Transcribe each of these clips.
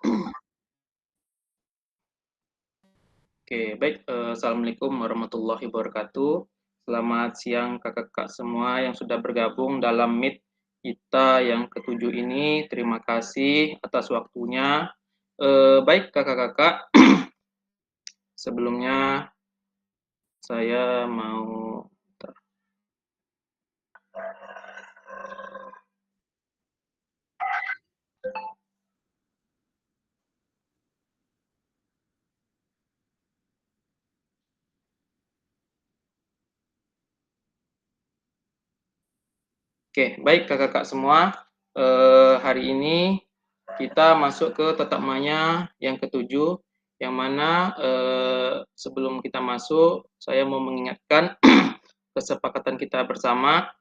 Oke, baik. Assalamualaikum warahmatullahi wabarakatuh. Selamat siang kakak-kakak semua yang sudah bergabung dalam Meet kita yang ketujuh ini. Terima kasih atas waktunya. Baik kakak-kakak, sebelumnya saya mau Oke, baik kakak-kakak semua. Hari ini kita masuk ke tetap maya yang ketujuh, yang mana sebelum kita masuk, saya mau mengingatkan kesepakatan kita bersama.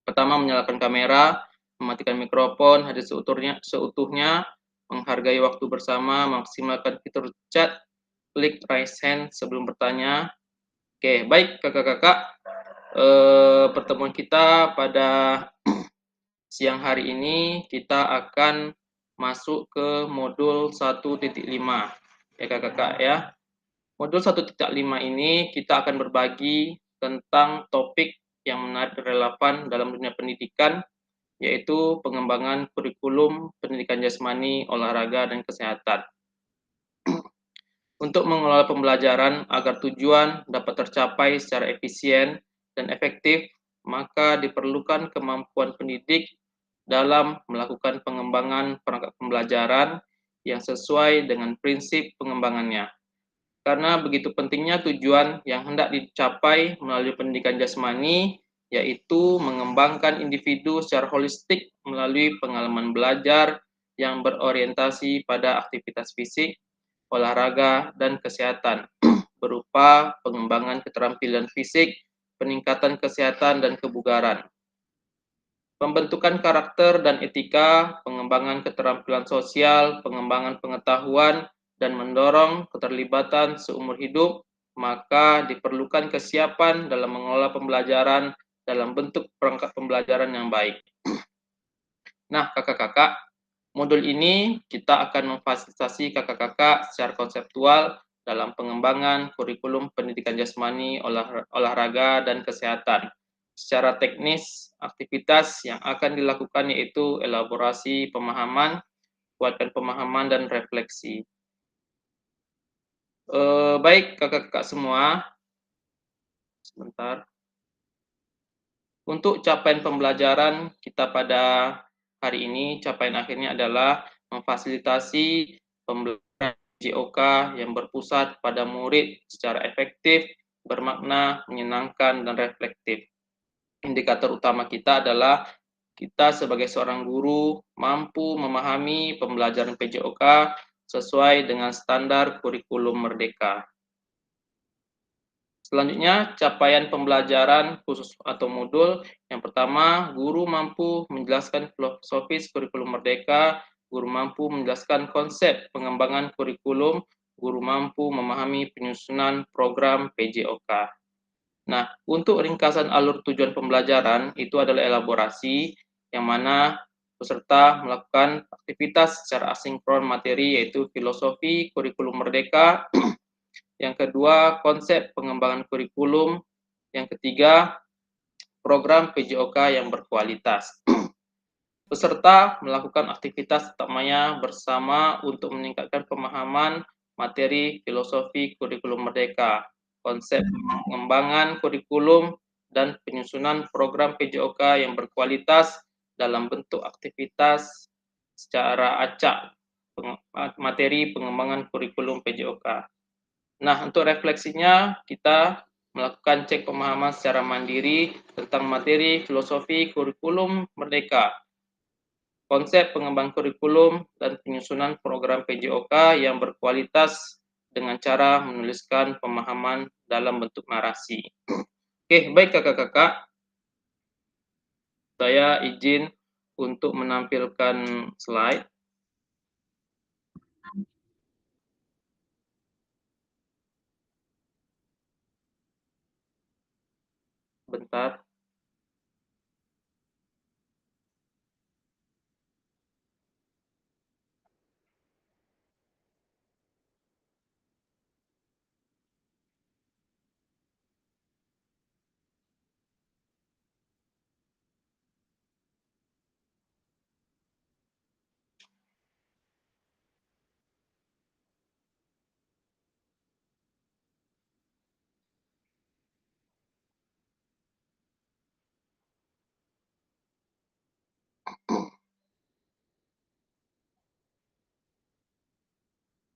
Pertama, menyalakan kamera, mematikan mikrofon, hadir seutuhnya, menghargai waktu bersama, maksimalkan fitur chat, klik raise hand sebelum bertanya. Oke, baik kakak-kakak. Pertemuan kita pada siang hari ini kita akan masuk ke modul 1.5 ya kakak-kakak ya. Modul 1.5 ini kita akan berbagi tentang topik yang menarik dan relevan dalam dunia pendidikan, yaitu pengembangan kurikulum pendidikan jasmani, olahraga, dan kesehatan. Untuk mengelola pembelajaran agar tujuan dapat tercapai secara efisien dan efektif, maka diperlukan kemampuan pendidik dalam melakukan pengembangan perangkat pembelajaran yang sesuai dengan prinsip pengembangannya. Karena begitu pentingnya tujuan yang hendak dicapai melalui pendidikan jasmani, yaitu mengembangkan individu secara holistik melalui pengalaman belajar yang berorientasi pada aktivitas fisik, olahraga, dan kesehatan, berupa pengembangan keterampilan fisik, peningkatan kesehatan dan kebugaran, pembentukan karakter dan etika, pengembangan keterampilan sosial, pengembangan pengetahuan, dan mendorong keterlibatan seumur hidup, maka diperlukan kesiapan dalam mengelola pembelajaran dalam bentuk perangkat pembelajaran yang baik. Nah, kakak-kakak, modul ini kita akan memfasilitasi kakak-kakak secara konseptual dalam pengembangan kurikulum pendidikan jasmani, olahraga, dan kesehatan. Secara teknis, aktivitas yang akan dilakukan yaitu elaborasi pemahaman, kuatkan pemahaman, dan refleksi. Baik kakak-kakak semua, sebentar. Untuk capaian pembelajaran kita pada hari ini, capaian akhirnya adalah memfasilitasi pembelajaran JOK yang berpusat pada murid secara efektif, bermakna, menyenangkan, dan reflektif. Indikator utama kita adalah kita sebagai seorang guru mampu memahami pembelajaran PJOK sesuai dengan standar kurikulum merdeka. Selanjutnya, capaian pembelajaran khusus atau modul. Yang pertama, guru mampu menjelaskan filosofis kurikulum merdeka, guru mampu menjelaskan konsep pengembangan kurikulum, guru mampu memahami penyusunan program PJOK. Nah, untuk ringkasan alur tujuan pembelajaran itu adalah elaborasi, yang mana peserta melakukan aktivitas secara asinkron materi, yaitu filosofi kurikulum merdeka. Yang kedua, konsep pengembangan kurikulum. Yang ketiga, program PJOK yang berkualitas. Peserta melakukan aktivitas utamanya bersama untuk meningkatkan pemahaman materi filosofi kurikulum merdeka, konsep pengembangan kurikulum, dan penyusunan program PJOK yang berkualitas dalam bentuk aktivitas secara acak materi pengembangan kurikulum PJOK. Nah, untuk refleksinya, kita melakukan cek pemahaman secara mandiri tentang materi filosofi kurikulum merdeka, konsep pengembangan kurikulum, dan penyusunan program PJOK yang berkualitas dengan cara menuliskan pemahaman dalam bentuk narasi. Oke, baik kakak-kakak, saya izin untuk menampilkan slide. Bentar.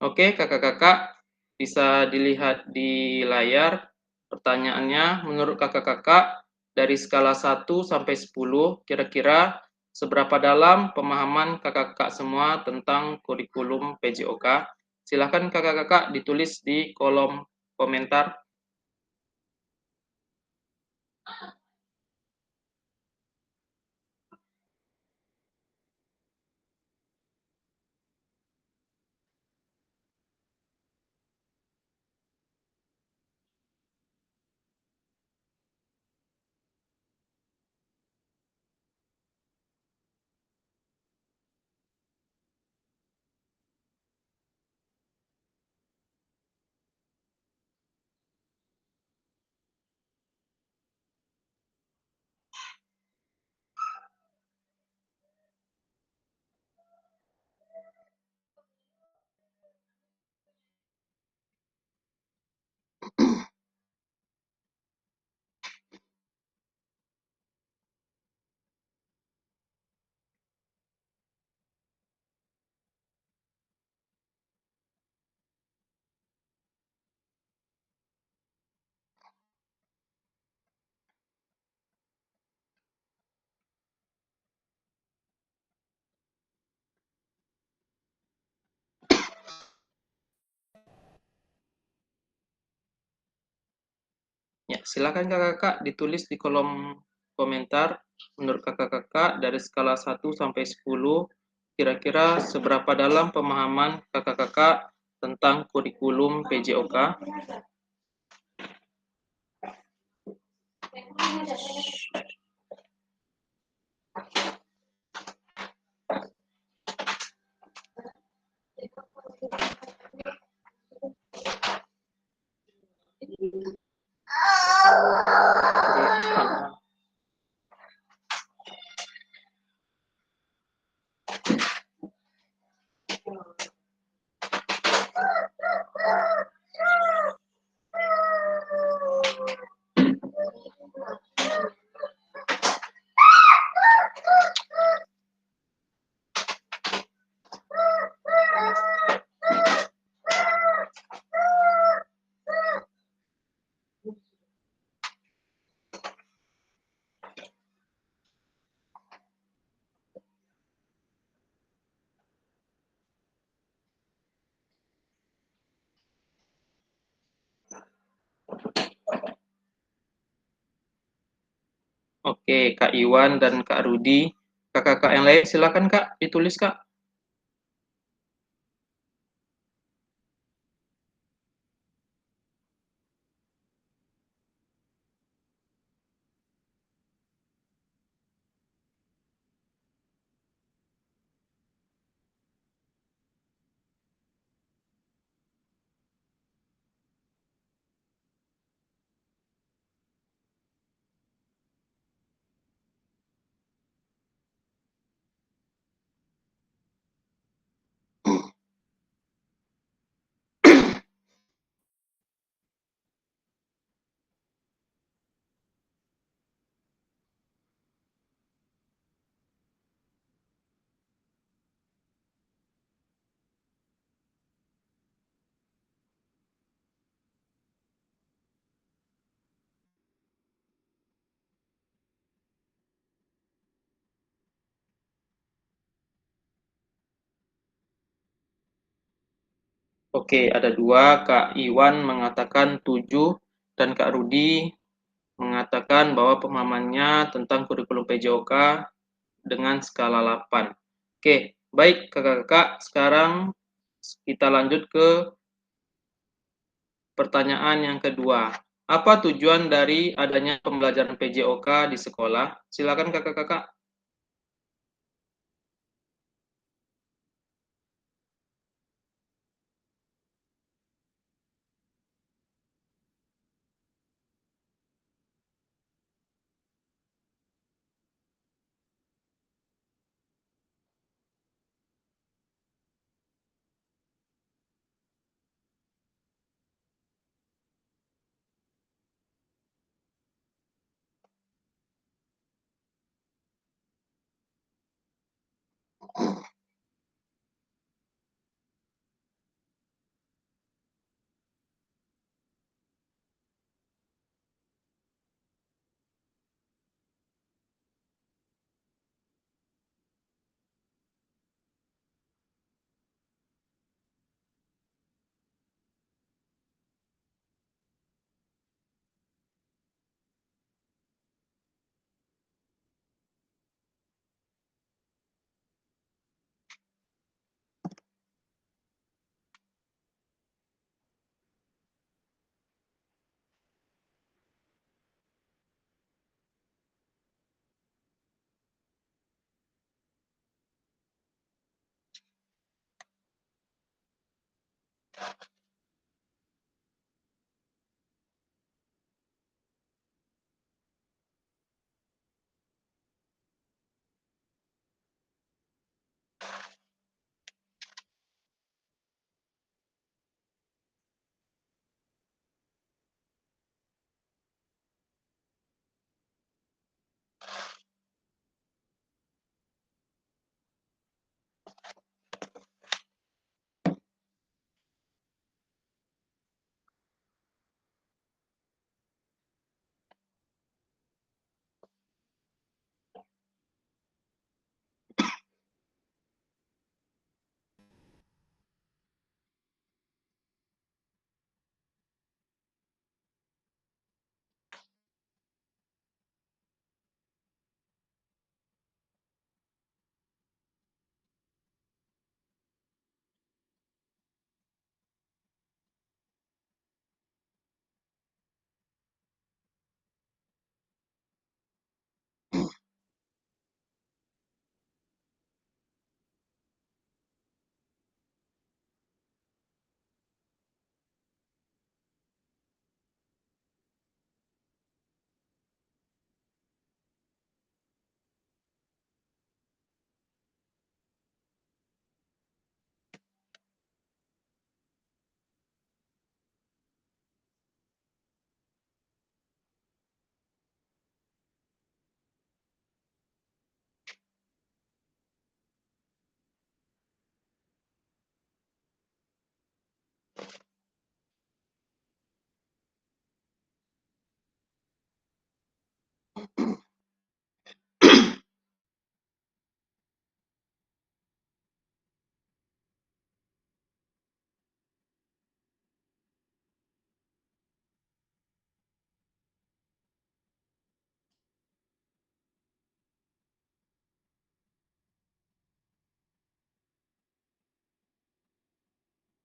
Oke, kakak-kakak bisa dilihat di layar. Pertanyaannya, menurut kakak-kakak dari skala 1 sampai 10, kira-kira seberapa dalam pemahaman kakak-kakak semua tentang kurikulum PJOK? Silakan kakak-kakak ditulis di kolom komentar. Ya, silakan kakak-kakak ditulis di kolom komentar. Menurut kakak-kakak dari skala 1 sampai 10, kira-kira seberapa dalam pemahaman kakak-kakak tentang kurikulum PJOK? Oke, Kak Iwan dan Kak Rudi. Kakak-kakak yang lain silakan Kak, ditulis Kak. Oke, ada dua, Kak Iwan mengatakan 7 dan Kak Rudi mengatakan bahwa pemahamannya tentang kurikulum PJOK dengan skala 8. Oke, baik kakak-kakak, sekarang kita lanjut ke pertanyaan yang kedua. Apa tujuan dari adanya pembelajaran PJOK di sekolah? Silakan kakak-kakak.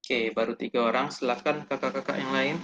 Oke, baru 3 orang. Silakan kakak-kakak yang lain.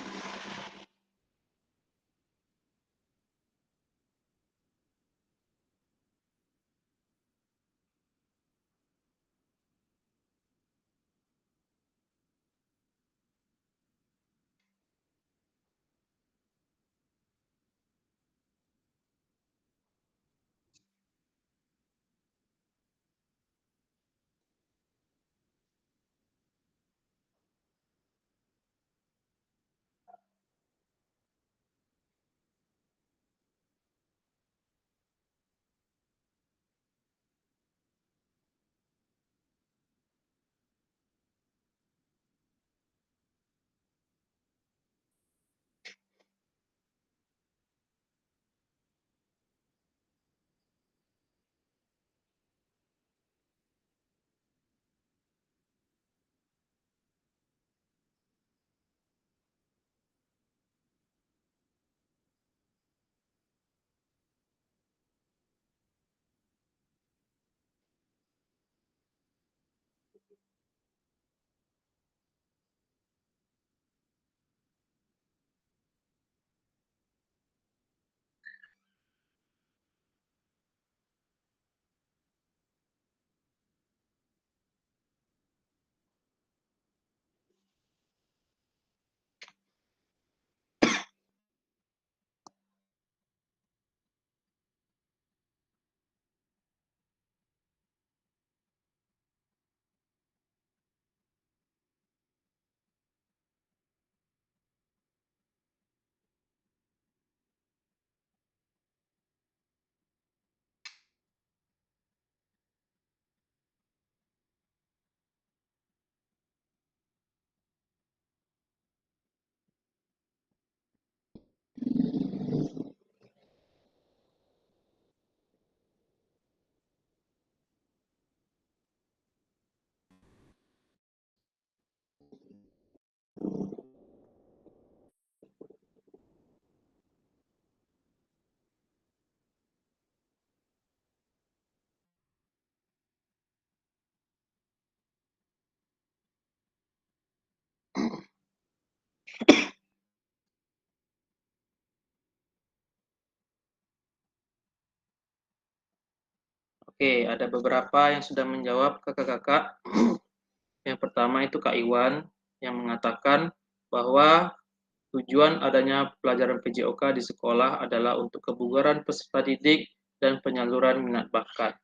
Oke, ada beberapa yang sudah menjawab kakak-kakak. Yang pertama itu Kak Iwan yang mengatakan bahwa tujuan adanya pelajaran PJOK di sekolah adalah untuk kebugaran peserta didik dan penyaluran minat bakat.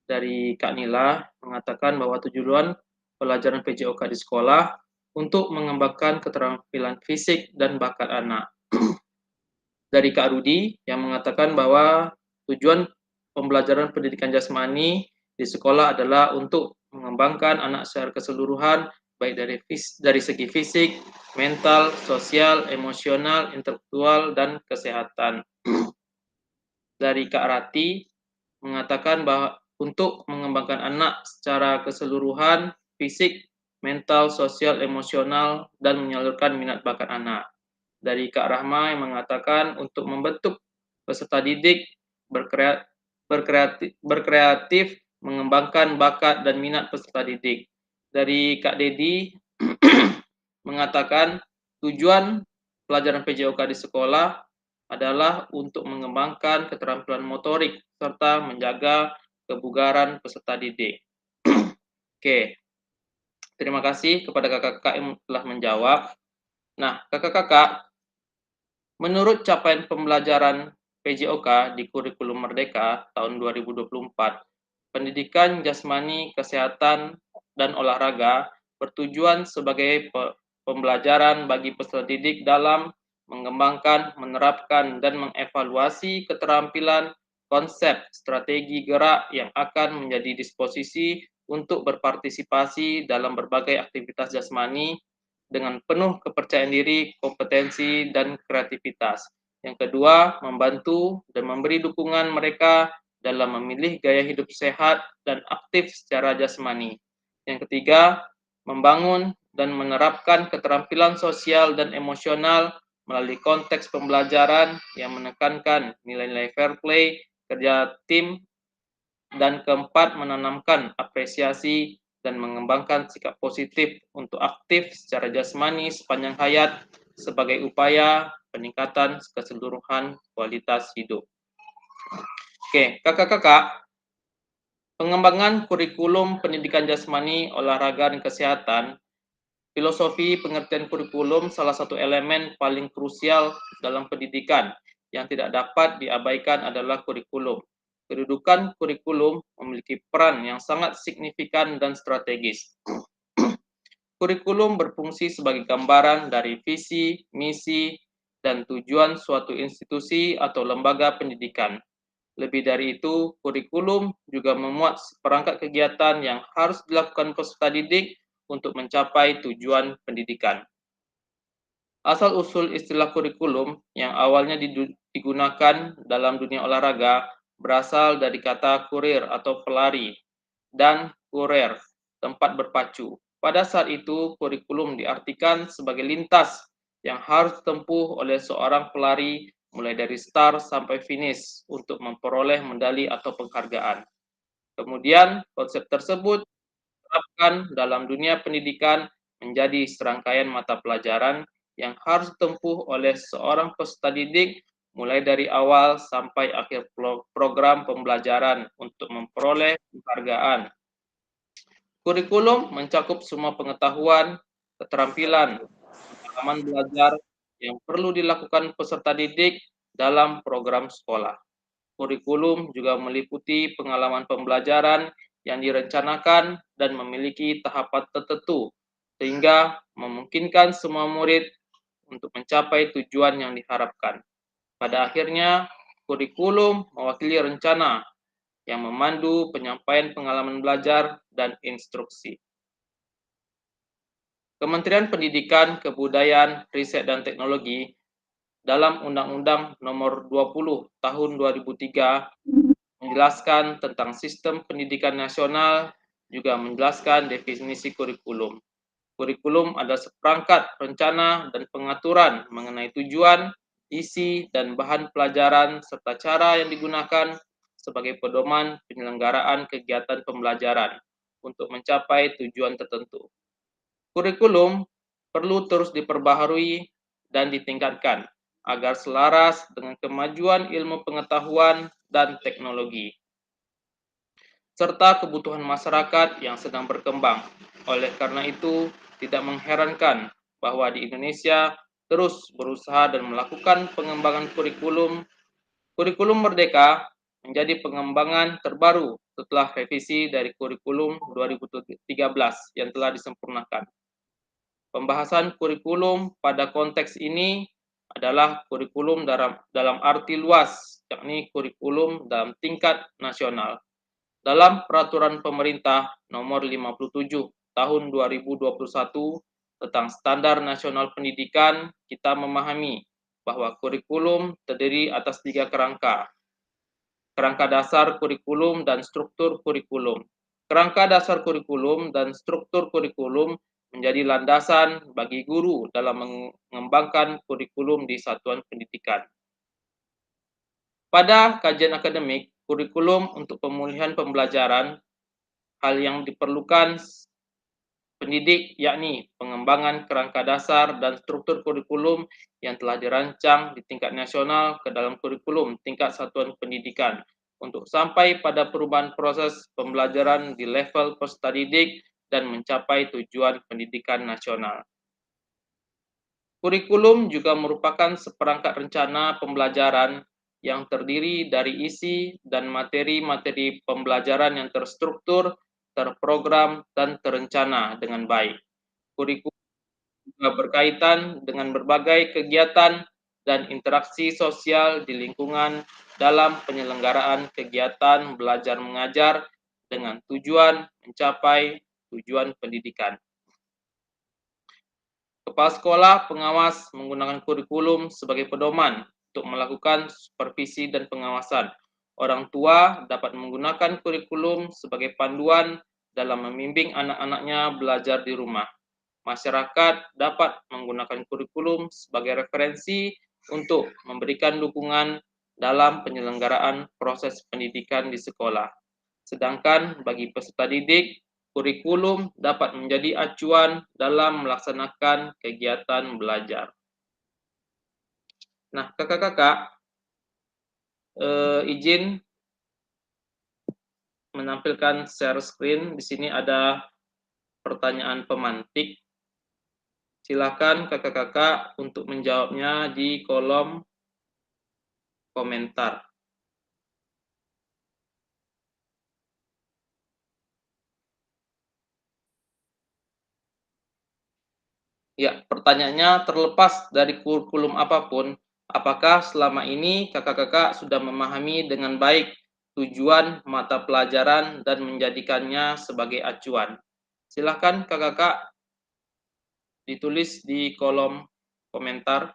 Dari Kak Nila mengatakan bahwa tujuan pelajaran PJOK di sekolah untuk mengembangkan keterampilan fisik dan bakat anak. Dari Kak Rudi yang mengatakan bahwa tujuan pembelajaran pendidikan jasmani di sekolah adalah untuk mengembangkan anak secara keseluruhan baik dari segi fisik, mental, sosial, emosional, intelektual, dan kesehatan. Dari Kak Rati mengatakan bahwa untuk mengembangkan anak secara keseluruhan, fisik, mental, sosial, emosional, dan menyalurkan minat bakat anak. Dari Kak Rahma yang mengatakan untuk membentuk peserta didik berkreatif, mengembangkan bakat dan minat peserta didik. Dari Kak Dedi mengatakan tujuan pelajaran PJOK di sekolah adalah untuk mengembangkan keterampilan motorik serta menjaga kebugaran peserta didik. Oke, terima kasih kepada kakak-kakak yang telah menjawab. Nah, kakak-kakak, menurut capaian pembelajaran PJOK di Kurikulum Merdeka tahun 2024, pendidikan jasmani, kesehatan, dan olahraga bertujuan sebagai pembelajaran bagi peserta didik dalam mengembangkan, menerapkan, dan mengevaluasi keterampilan, konsep, strategi gerak yang akan menjadi disposisi untuk berpartisipasi dalam berbagai aktivitas jasmani dengan penuh kepercayaan diri, kompetensi, dan kreativitas. Yang kedua, membantu dan memberi dukungan mereka dalam memilih gaya hidup sehat dan aktif secara jasmani. Yang ketiga, membangun dan menerapkan keterampilan sosial dan emosional melalui konteks pembelajaran yang menekankan nilai-nilai fair play, kerja tim, dan keempat, menanamkan apresiasi dan mengembangkan sikap positif untuk aktif secara jasmani sepanjang hayat sebagai upaya peningkatan keseluruhan kualitas hidup. Oke, kakak-kakak, pengembangan kurikulum pendidikan jasmani, olahraga, dan kesehatan, filosofi pengertian kurikulum salah satu elemen paling krusial dalam pendidikan yang tidak dapat diabaikan adalah kurikulum. Kedudukan kurikulum memiliki peran yang sangat signifikan dan strategis. Kurikulum berfungsi sebagai gambaran dari visi, misi, dan tujuan suatu institusi atau lembaga pendidikan. Lebih dari itu, kurikulum juga memuat seperangkat kegiatan yang harus dilakukan peserta didik untuk mencapai tujuan pendidikan. Asal-usul istilah kurikulum yang awalnya digunakan dalam dunia olahraga berasal dari kata kurir atau pelari dan kurer, tempat berpacu. Pada saat itu, kurikulum diartikan sebagai lintas yang harus ditempuh oleh seorang pelari mulai dari start sampai finish untuk memperoleh medali atau penghargaan. Kemudian, konsep tersebut diterapkan dalam dunia pendidikan menjadi serangkaian mata pelajaran yang harus ditempuh oleh seorang peserta didik mulai dari awal sampai akhir program pembelajaran untuk memperoleh penghargaan. Kurikulum mencakup semua pengetahuan, keterampilan, pengalaman belajar yang perlu dilakukan peserta didik dalam program sekolah. Kurikulum juga meliputi pengalaman pembelajaran yang direncanakan dan memiliki tahapan tertentu, sehingga memungkinkan semua murid untuk mencapai tujuan yang diharapkan. Pada akhirnya, kurikulum mewakili rencana yang memandu penyampaian pengalaman belajar dan instruksi. Kementerian Pendidikan, Kebudayaan, Riset, dan Teknologi dalam Undang-Undang Nomor 20 Tahun 2003 menjelaskan tentang sistem pendidikan nasional, juga menjelaskan definisi kurikulum. Kurikulum adalah seperangkat rencana dan pengaturan mengenai tujuan, isi, dan bahan pelajaran serta cara yang digunakan sebagai pedoman penyelenggaraan kegiatan pembelajaran untuk mencapai tujuan tertentu. Kurikulum perlu terus diperbaharui dan ditingkatkan agar selaras dengan kemajuan ilmu pengetahuan dan teknologi, serta kebutuhan masyarakat yang sedang berkembang. Oleh karena itu, tidak mengherankan bahwa di Indonesia terus berusaha dan melakukan pengembangan kurikulum. Kurikulum Merdeka menjadi pengembangan terbaru setelah revisi dari kurikulum 2013 yang telah disempurnakan. Pembahasan kurikulum pada konteks ini adalah kurikulum dalam arti luas, yakni kurikulum dalam tingkat nasional. Dalam Peraturan Pemerintah Nomor 57 Tahun 2021 tentang Standar Nasional Pendidikan, kita memahami bahwa kurikulum terdiri atas 3 kerangka. Kerangka dasar kurikulum dan struktur kurikulum. Kerangka dasar kurikulum dan struktur kurikulum menjadi landasan bagi guru dalam mengembangkan kurikulum di satuan pendidikan. Pada kajian akademik, kurikulum untuk pemulihan pembelajaran, hal yang diperlukan pendidik yakni pengembangan kerangka dasar dan struktur kurikulum yang telah dirancang di tingkat nasional ke dalam kurikulum tingkat satuan pendidikan untuk sampai pada perubahan proses pembelajaran di level peserta didik dan mencapai tujuan pendidikan nasional. Kurikulum juga merupakan seperangkat rencana pembelajaran yang terdiri dari isi dan materi-materi pembelajaran yang terstruktur, terprogram, dan terencana dengan baik. Kurikulum juga berkaitan dengan berbagai kegiatan dan interaksi sosial di lingkungan dalam penyelenggaraan kegiatan belajar mengajar dengan tujuan mencapai tujuan pendidikan. Kepala sekolah pengawas menggunakan kurikulum sebagai pedoman untuk melakukan supervisi dan pengawasan. Orang tua dapat menggunakan kurikulum sebagai panduan dalam membimbing anak-anaknya belajar di rumah. Masyarakat dapat menggunakan kurikulum sebagai referensi untuk memberikan dukungan dalam penyelenggaraan proses pendidikan di sekolah. Sedangkan bagi peserta didik, kurikulum dapat menjadi acuan dalam melaksanakan kegiatan belajar. Nah, kakak-kakak, izin menampilkan share screen. Di sini ada pertanyaan pemantik. Silakan kakak-kakak untuk menjawabnya di kolom komentar. Ya, pertanyaannya, terlepas dari kurikulum apapun, apakah selama ini kakak-kakak sudah memahami dengan baik tujuan mata pelajaran dan menjadikannya sebagai acuan? Silakan kakak-kakak ditulis di kolom komentar.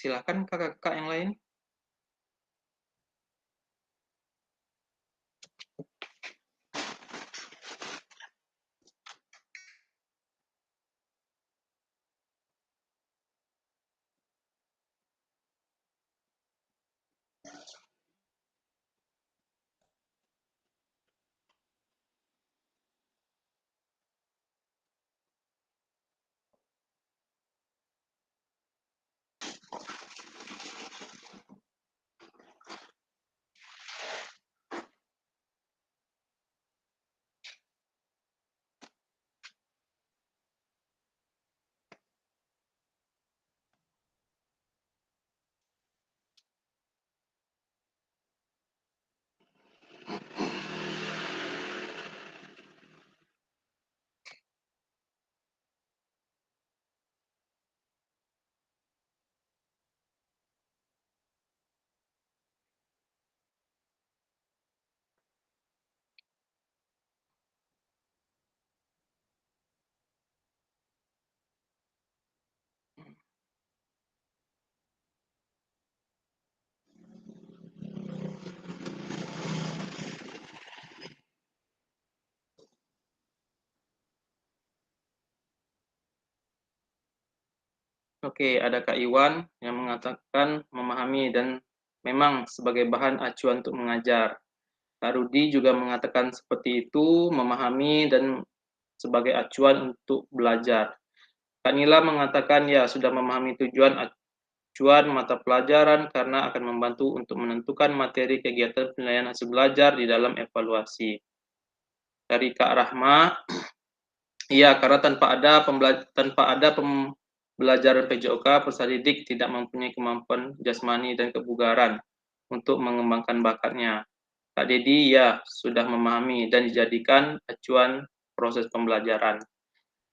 Silakan kakak-kakak yang lain. Oke, ada Kak Iwan yang mengatakan memahami dan memang sebagai bahan acuan untuk mengajar. Kak Rudi juga mengatakan seperti itu, memahami dan sebagai acuan untuk belajar. Kak Nila mengatakan ya sudah memahami tujuan acuan mata pelajaran karena akan membantu untuk menentukan materi kegiatan penilaian hasil belajar di dalam evaluasi. Dari Kak Rahma, iya, karena tanpa ada pembelajaran PJOK, peserta didik tidak mempunyai kemampuan jasmani dan kebugaran untuk mengembangkan bakatnya. Kak Dedi, ya, sudah memahami dan dijadikan acuan proses pembelajaran.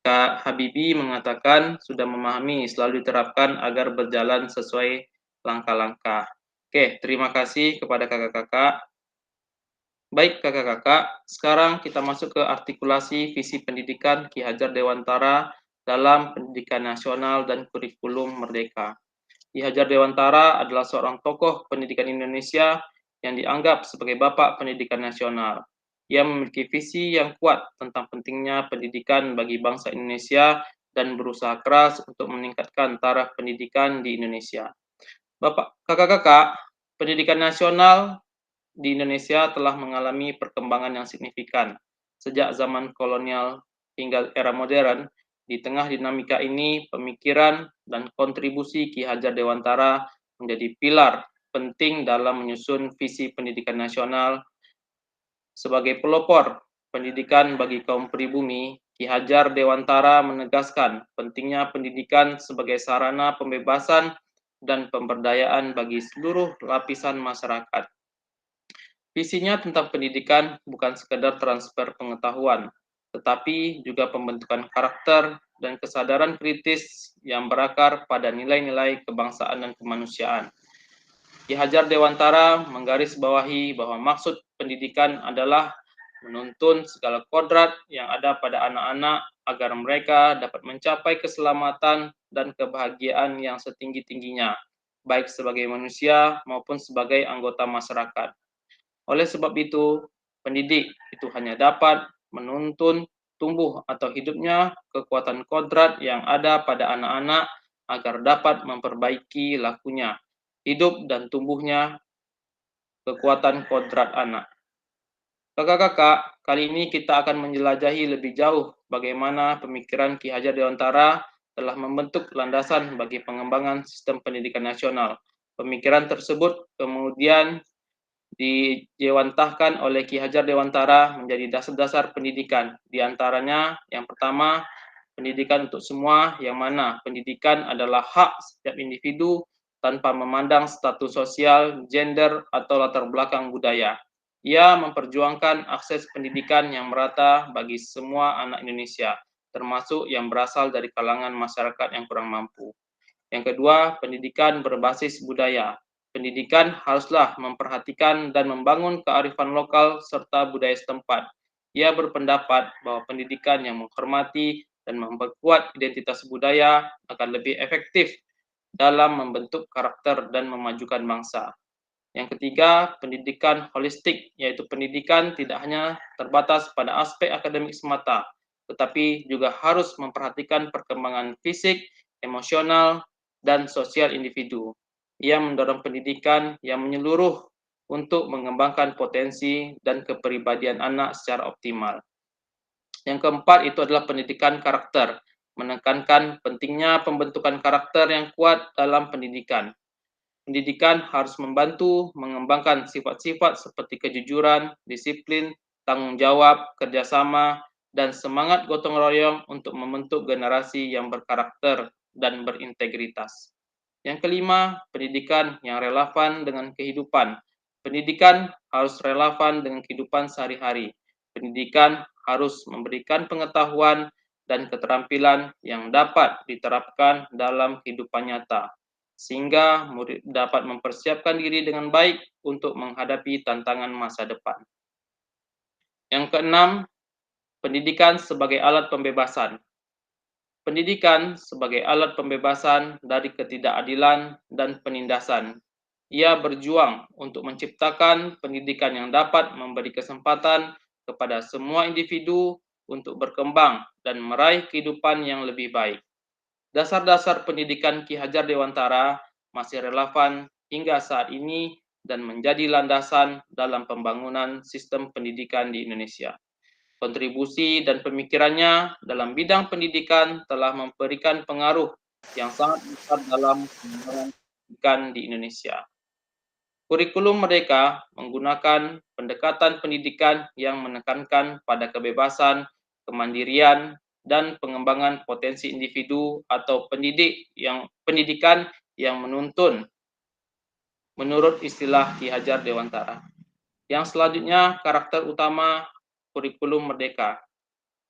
Kak Habibi mengatakan sudah memahami, selalu diterapkan agar berjalan sesuai langkah-langkah. Oke, terima kasih kepada kakak-kakak. Baik kakak-kakak, sekarang kita masuk ke artikulasi visi pendidikan Ki Hajar Dewantara dalam pendidikan nasional dan kurikulum merdeka. Ki Hajar Dewantara adalah seorang tokoh pendidikan Indonesia yang dianggap sebagai bapak pendidikan nasional. Ia memiliki visi yang kuat tentang pentingnya pendidikan bagi bangsa Indonesia dan berusaha keras untuk meningkatkan taraf pendidikan di Indonesia. Bapak, kakak-kakak, pendidikan nasional di Indonesia telah mengalami perkembangan yang signifikan sejak zaman kolonial hingga era modern. Di tengah dinamika ini, pemikiran dan kontribusi Ki Hajar Dewantara menjadi pilar penting dalam menyusun visi pendidikan nasional. Sebagai pelopor pendidikan bagi kaum pribumi, Ki Hajar Dewantara menegaskan pentingnya pendidikan sebagai sarana pembebasan dan pemberdayaan bagi seluruh lapisan masyarakat. Visinya tentang pendidikan bukan sekedar transfer pengetahuan, tetapi juga pembentukan karakter dan kesadaran kritis yang berakar pada nilai-nilai kebangsaan dan kemanusiaan. Ki Hajar Dewantara menggarisbawahi bahwa maksud pendidikan adalah menuntun segala kodrat yang ada pada anak-anak agar mereka dapat mencapai keselamatan dan kebahagiaan yang setinggi-tingginya, baik sebagai manusia maupun sebagai anggota masyarakat. Oleh sebab itu, pendidik itu hanya dapat menuntun tumbuh atau hidupnya kekuatan kodrat yang ada pada anak-anak agar dapat memperbaiki lakunya, hidup dan tumbuhnya kekuatan kodrat anak. Kakak-kakak, kali ini kita akan menjelajahi lebih jauh bagaimana pemikiran Ki Hajar Dewantara telah membentuk landasan bagi pengembangan sistem pendidikan nasional. Pemikiran tersebut kemudian dijewantahkan oleh Ki Hajar Dewantara menjadi dasar-dasar pendidikan. Di antaranya yang pertama, pendidikan untuk semua, yang mana pendidikan adalah hak setiap individu tanpa memandang status sosial, gender, atau latar belakang budaya. Ia memperjuangkan akses pendidikan yang merata bagi semua anak Indonesia, termasuk yang berasal dari kalangan masyarakat yang kurang mampu. Yang kedua, pendidikan berbasis budaya. Pendidikan haruslah memperhatikan dan membangun kearifan lokal serta budaya setempat. Ia berpendapat bahwa pendidikan yang menghormati dan memperkuat identitas budaya akan lebih efektif dalam membentuk karakter dan memajukan bangsa. Yang ketiga, pendidikan holistik, yaitu pendidikan tidak hanya terbatas pada aspek akademik semata, tetapi juga harus memperhatikan perkembangan fisik, emosional, dan sosial individu. Ia mendorong pendidikan yang menyeluruh untuk mengembangkan potensi dan kepribadian anak secara optimal. Yang keempat itu adalah pendidikan karakter, menekankan pentingnya pembentukan karakter yang kuat dalam pendidikan. Pendidikan harus membantu mengembangkan sifat-sifat seperti kejujuran, disiplin, tanggung jawab, kerjasama, dan semangat gotong royong untuk membentuk generasi yang berkarakter dan berintegritas. Yang kelima, pendidikan yang relevan dengan kehidupan. Pendidikan harus relevan dengan kehidupan sehari-hari. Pendidikan harus memberikan pengetahuan dan keterampilan yang dapat diterapkan dalam kehidupan nyata, sehingga murid dapat mempersiapkan diri dengan baik untuk menghadapi tantangan masa depan. Yang keenam, pendidikan sebagai alat pembebasan. Pendidikan sebagai alat pembebasan dari ketidakadilan dan penindasan. Ia berjuang untuk menciptakan pendidikan yang dapat memberi kesempatan kepada semua individu untuk berkembang dan meraih kehidupan yang lebih baik. Dasar-dasar pendidikan Ki Hajar Dewantara masih relevan hingga saat ini dan menjadi landasan dalam pembangunan sistem pendidikan di Indonesia. Kontribusi dan pemikirannya dalam bidang pendidikan telah memberikan pengaruh yang sangat besar dalam pengembangan pendidikan di Indonesia. Kurikulum Merdeka menggunakan pendekatan pendidikan yang menekankan pada kebebasan, kemandirian, dan pengembangan potensi individu atau pendidikan yang menuntun menurut istilah Ki Hajar Dewantara. Yang selanjutnya, karakter utama kurikulum Merdeka.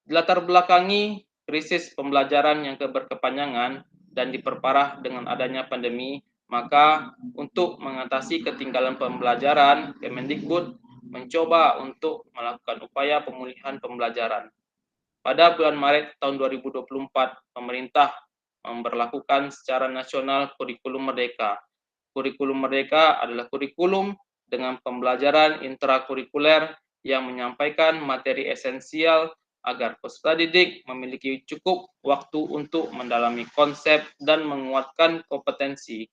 Dilatar belakangi krisis pembelajaran yang berkepanjangan dan diperparah dengan adanya pandemi, maka untuk mengatasi ketinggalan pembelajaran, Kemendikbud mencoba untuk melakukan upaya pemulihan pembelajaran. Pada bulan Maret tahun 2024, pemerintah memberlakukan secara nasional kurikulum Merdeka. Kurikulum Merdeka adalah kurikulum dengan pembelajaran intrakurikuler yang menyampaikan materi esensial agar peserta didik memiliki cukup waktu untuk mendalami konsep dan menguatkan kompetensi.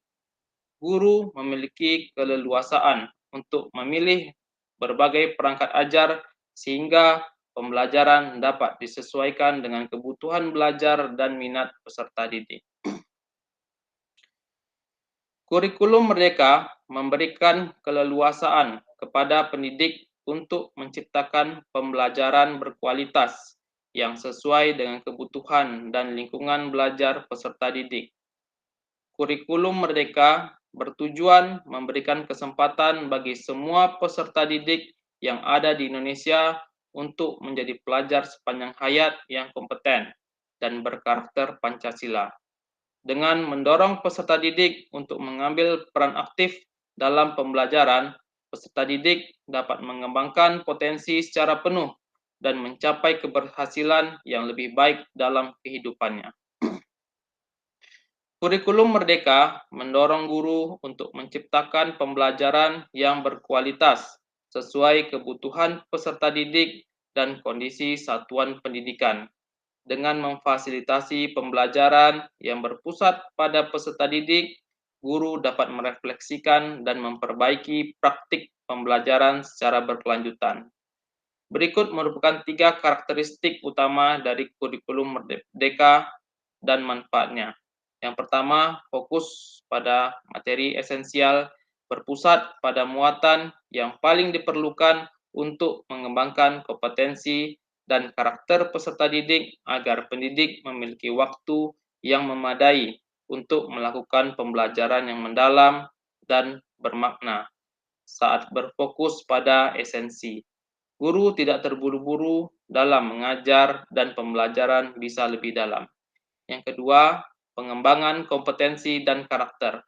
Guru memiliki keleluasaan untuk memilih berbagai perangkat ajar sehingga pembelajaran dapat disesuaikan dengan kebutuhan belajar dan minat peserta didik. Kurikulum Merdeka memberikan keleluasaan kepada pendidik untuk menciptakan pembelajaran berkualitas yang sesuai dengan kebutuhan dan lingkungan belajar peserta didik. Kurikulum Merdeka bertujuan memberikan kesempatan bagi semua peserta didik yang ada di Indonesia untuk menjadi pelajar sepanjang hayat yang kompeten dan berkarakter Pancasila, dengan mendorong peserta didik untuk mengambil peran aktif dalam pembelajaran. Peserta didik dapat mengembangkan potensi secara penuh dan mencapai keberhasilan yang lebih baik dalam kehidupannya. Kurikulum Merdeka mendorong guru untuk menciptakan pembelajaran yang berkualitas sesuai kebutuhan peserta didik dan kondisi satuan pendidikan, dengan memfasilitasi pembelajaran yang berpusat pada peserta didik. Guru dapat merefleksikan dan memperbaiki praktik pembelajaran secara berkelanjutan. Berikut merupakan 3 karakteristik utama dari kurikulum Merdeka dan manfaatnya. Yang pertama, fokus pada materi esensial, berpusat pada muatan yang paling diperlukan untuk mengembangkan kompetensi dan karakter peserta didik agar pendidik memiliki waktu yang memadai untuk melakukan pembelajaran yang mendalam dan bermakna. Saat berfokus pada esensi, guru tidak terburu-buru dalam mengajar dan pembelajaran bisa lebih dalam. Yang kedua, pengembangan kompetensi dan karakter.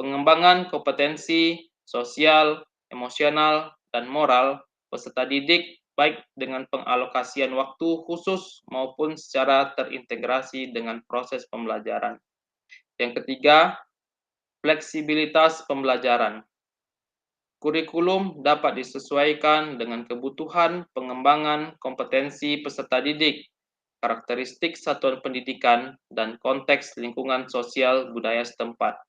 Pengembangan kompetensi sosial, emosional, dan moral peserta didik baik dengan pengalokasian waktu khusus maupun secara terintegrasi dengan proses pembelajaran. Yang ketiga, Fleksibilitas pembelajaran. Kurikulum dapat disesuaikan dengan kebutuhan pengembangan kompetensi peserta didik, karakteristik satuan pendidikan, dan konteks lingkungan sosial budaya setempat.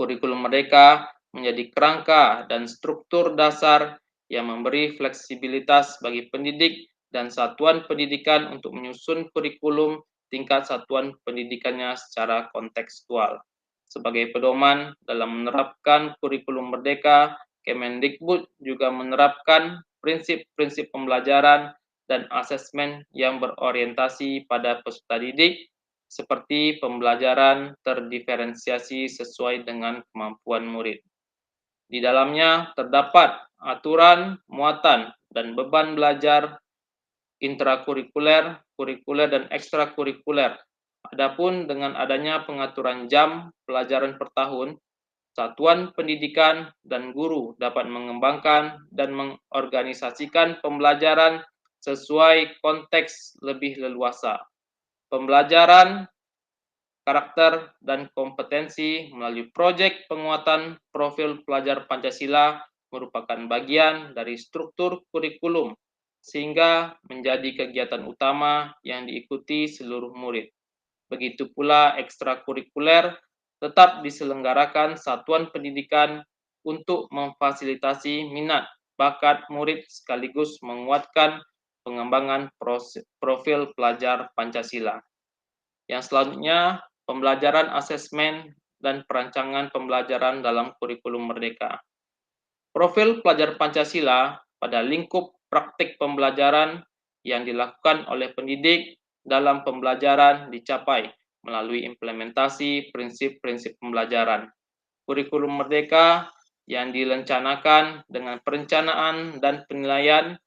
Kurikulum Merdeka menjadi kerangka dan struktur dasar yang memberi fleksibilitas bagi pendidik dan satuan pendidikan untuk menyusun kurikulum tingkat satuan pendidikannya secara kontekstual. Sebagai pedoman dalam menerapkan kurikulum Merdeka, Kemendikbud juga menerapkan prinsip-prinsip pembelajaran dan asesmen yang berorientasi pada peserta didik seperti pembelajaran terdiferensiasi sesuai dengan kemampuan murid. Di dalamnya terdapat aturan, muatan, dan beban belajar intrakurikuler, kurikuler, dan ekstrakurikuler. Adapun dengan adanya pengaturan jam pelajaran per tahun, satuan pendidikan dan guru dapat mengembangkan dan mengorganisasikan pembelajaran sesuai konteks lebih leluasa. Pembelajaran karakter dan kompetensi melalui proyek penguatan profil pelajar Pancasila merupakan bagian dari struktur kurikulum sehingga menjadi kegiatan utama yang diikuti seluruh murid. Begitu pula ekstrakurikuler tetap diselenggarakan satuan pendidikan untuk memfasilitasi minat bakat murid sekaligus menguatkan pengembangan profil pelajar Pancasila. Yang selanjutnya, pembelajaran asesmen dan perancangan pembelajaran dalam kurikulum Merdeka. Profil pelajar Pancasila pada lingkup praktik pembelajaran yang dilakukan oleh pendidik dalam pembelajaran dicapai melalui implementasi prinsip-prinsip pembelajaran. Kurikulum Merdeka yang direncanakan dengan perencanaan dan penilaian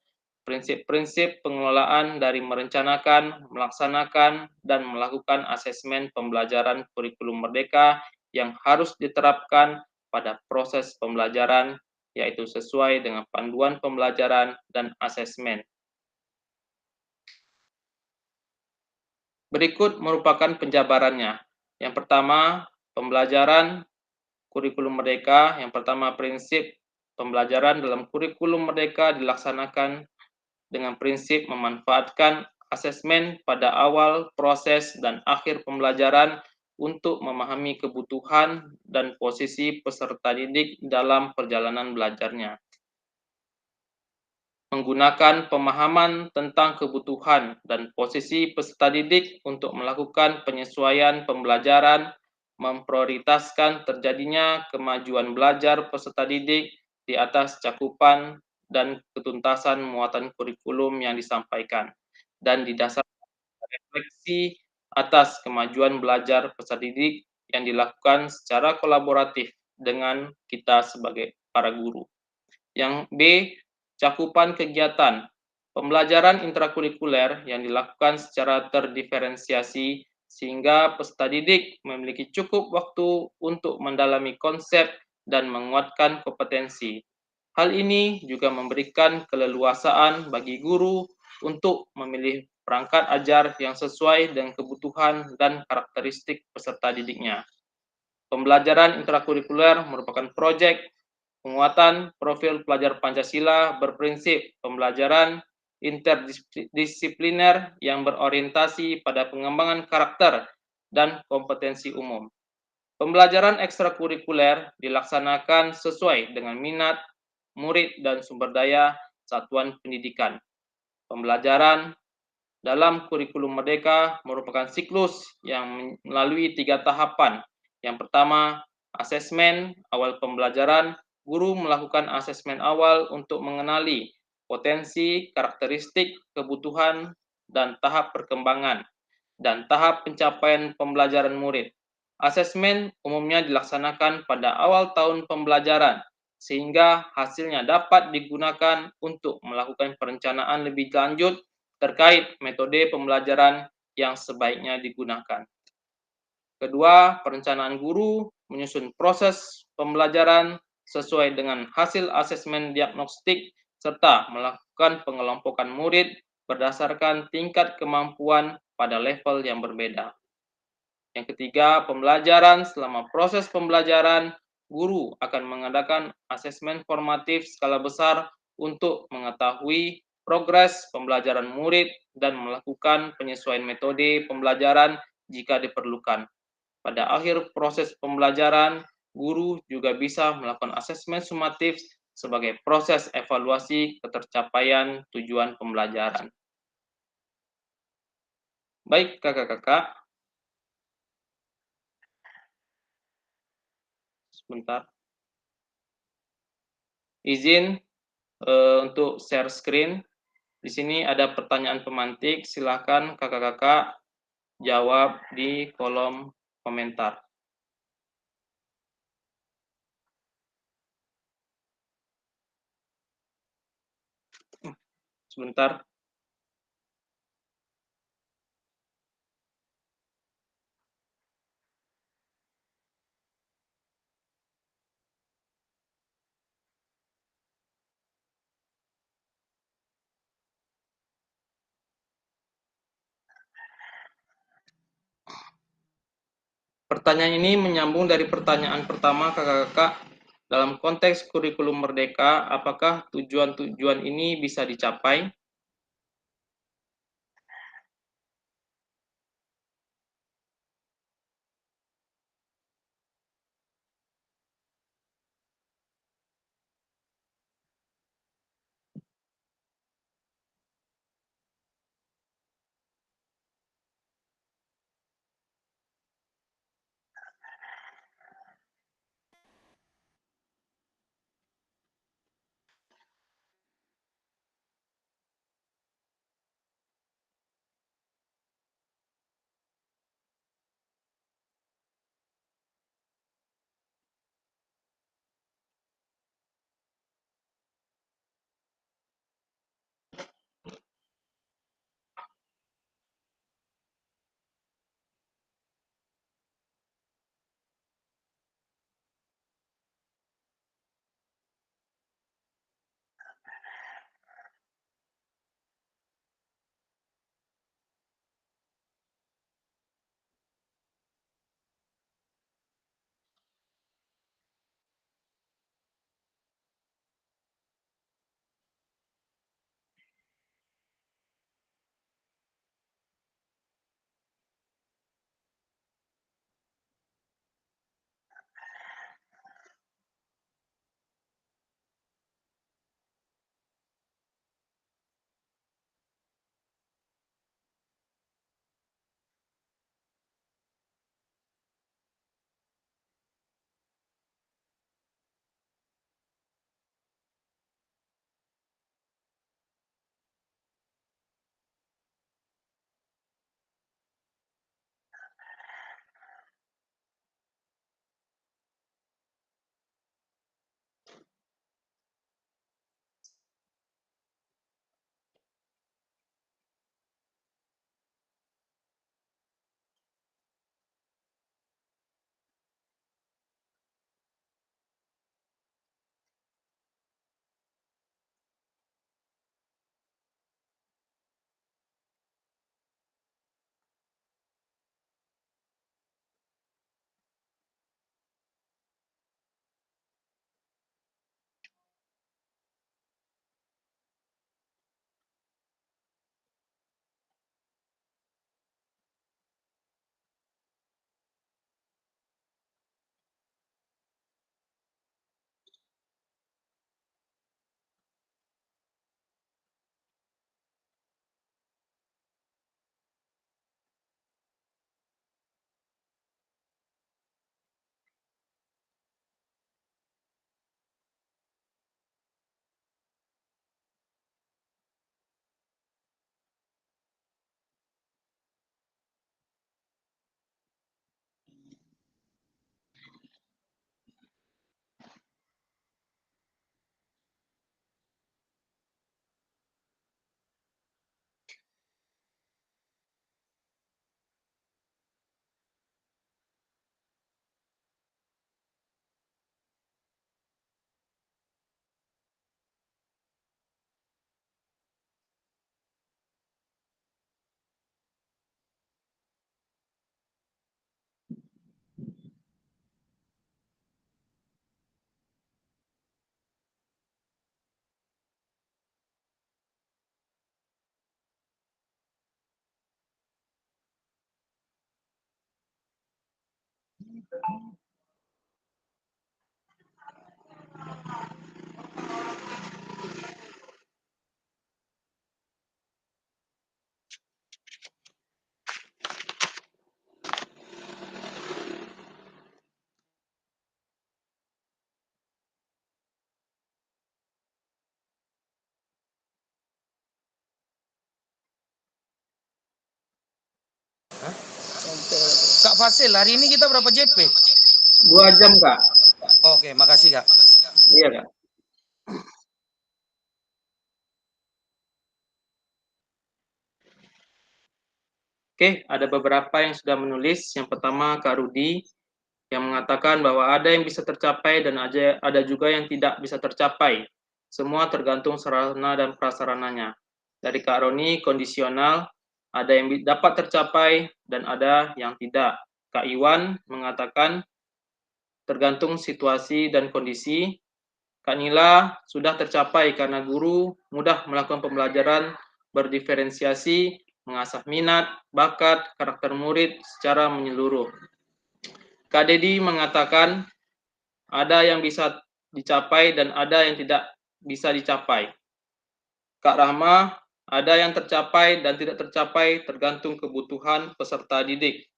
prinsip-prinsip pengelolaan dari merencanakan, melaksanakan, dan melakukan asesmen pembelajaran kurikulum Merdeka yang harus diterapkan pada proses pembelajaran, yaitu sesuai dengan panduan pembelajaran dan asesmen. Berikut merupakan penjabarannya. Yang pertama, pembelajaran kurikulum Merdeka. Yang pertama, prinsip pembelajaran dalam kurikulum Merdeka dilaksanakan dengan prinsip memanfaatkan asesmen pada awal, proses, dan akhir pembelajaran untuk memahami kebutuhan dan posisi peserta didik dalam perjalanan belajarnya. Menggunakan pemahaman tentang kebutuhan dan posisi peserta didik untuk melakukan penyesuaian pembelajaran, memprioritaskan terjadinya kemajuan belajar peserta didik di atas cakupan dan ketuntasan muatan kurikulum yang disampaikan, dan didasarkan refleksi atas kemajuan belajar peserta didik yang dilakukan secara kolaboratif dengan kita sebagai para guru. Yang B, cakupan kegiatan. Pembelajaran intrakurikuler yang dilakukan secara terdiferensiasi sehingga peserta didik memiliki cukup waktu untuk mendalami konsep dan menguatkan kompetensi. Hal ini juga memberikan keleluasaan bagi guru untuk memilih perangkat ajar yang sesuai dengan kebutuhan dan karakteristik peserta didiknya. Pembelajaran intrakurikuler merupakan proyek penguatan profil pelajar Pancasila berprinsip pembelajaran interdisipliner yang berorientasi pada pengembangan karakter dan kompetensi umum. Pembelajaran ekstrakurikuler dilaksanakan sesuai dengan minat, murid, dan sumber daya satuan pendidikan. Pembelajaran dalam kurikulum Merdeka merupakan siklus yang melalui 3 tahapan. Yang pertama, asesmen awal pembelajaran. Guru melakukan asesmen awal untuk mengenali potensi, karakteristik, kebutuhan, dan tahap perkembangan, dan tahap pencapaian pembelajaran murid. Asesmen umumnya dilaksanakan pada awal tahun pembelajaran, sehingga hasilnya dapat digunakan untuk melakukan perencanaan lebih lanjut terkait metode pembelajaran yang sebaiknya digunakan. Kedua, perencanaan guru menyusun proses pembelajaran sesuai dengan hasil asesmen diagnostik serta melakukan pengelompokan murid berdasarkan tingkat kemampuan pada level yang berbeda. Yang ketiga, pembelajaran. Selama proses pembelajaran, guru akan mengadakan asesmen formatif skala besar untuk mengetahui progres pembelajaran murid dan melakukan penyesuaian metode pembelajaran jika diperlukan. Pada akhir proses pembelajaran, guru juga bisa melakukan asesmen sumatif sebagai proses evaluasi ketercapaian tujuan pembelajaran. Baik, kakak-kakak, sebentar. Izin untuk share screen. Di sini ada pertanyaan pemantik, silakan kakak-kakak jawab di kolom komentar. Sebentar. Pertanyaan ini menyambung dari pertanyaan pertama kakak-kakak. Dalam konteks kurikulum merdeka, apakah tujuan-tujuan ini bisa dicapai? Kak Fasil, hari ini kita berapa JP? 2 jam, Kak. Oke, makasih Kak. Iya, Kak. Oke, ada beberapa yang sudah menulis. Yang pertama, Kak Rudi, yang mengatakan bahwa ada yang bisa tercapai dan ada juga yang tidak bisa tercapai. Semua tergantung sarana dan prasarananya. Dari Kak Roni, kondisional, ada yang dapat tercapai dan ada yang tidak. Kak Iwan mengatakan tergantung situasi dan kondisi. Kak Nila sudah tercapai karena guru mudah melakukan pembelajaran berdiferensiasi, mengasah minat, bakat, karakter murid secara menyeluruh. Kak Dedi mengatakan ada yang bisa dicapai dan ada yang tidak bisa dicapai. Kak Rahma, ada yang tercapai dan tidak tercapai tergantung kebutuhan peserta didik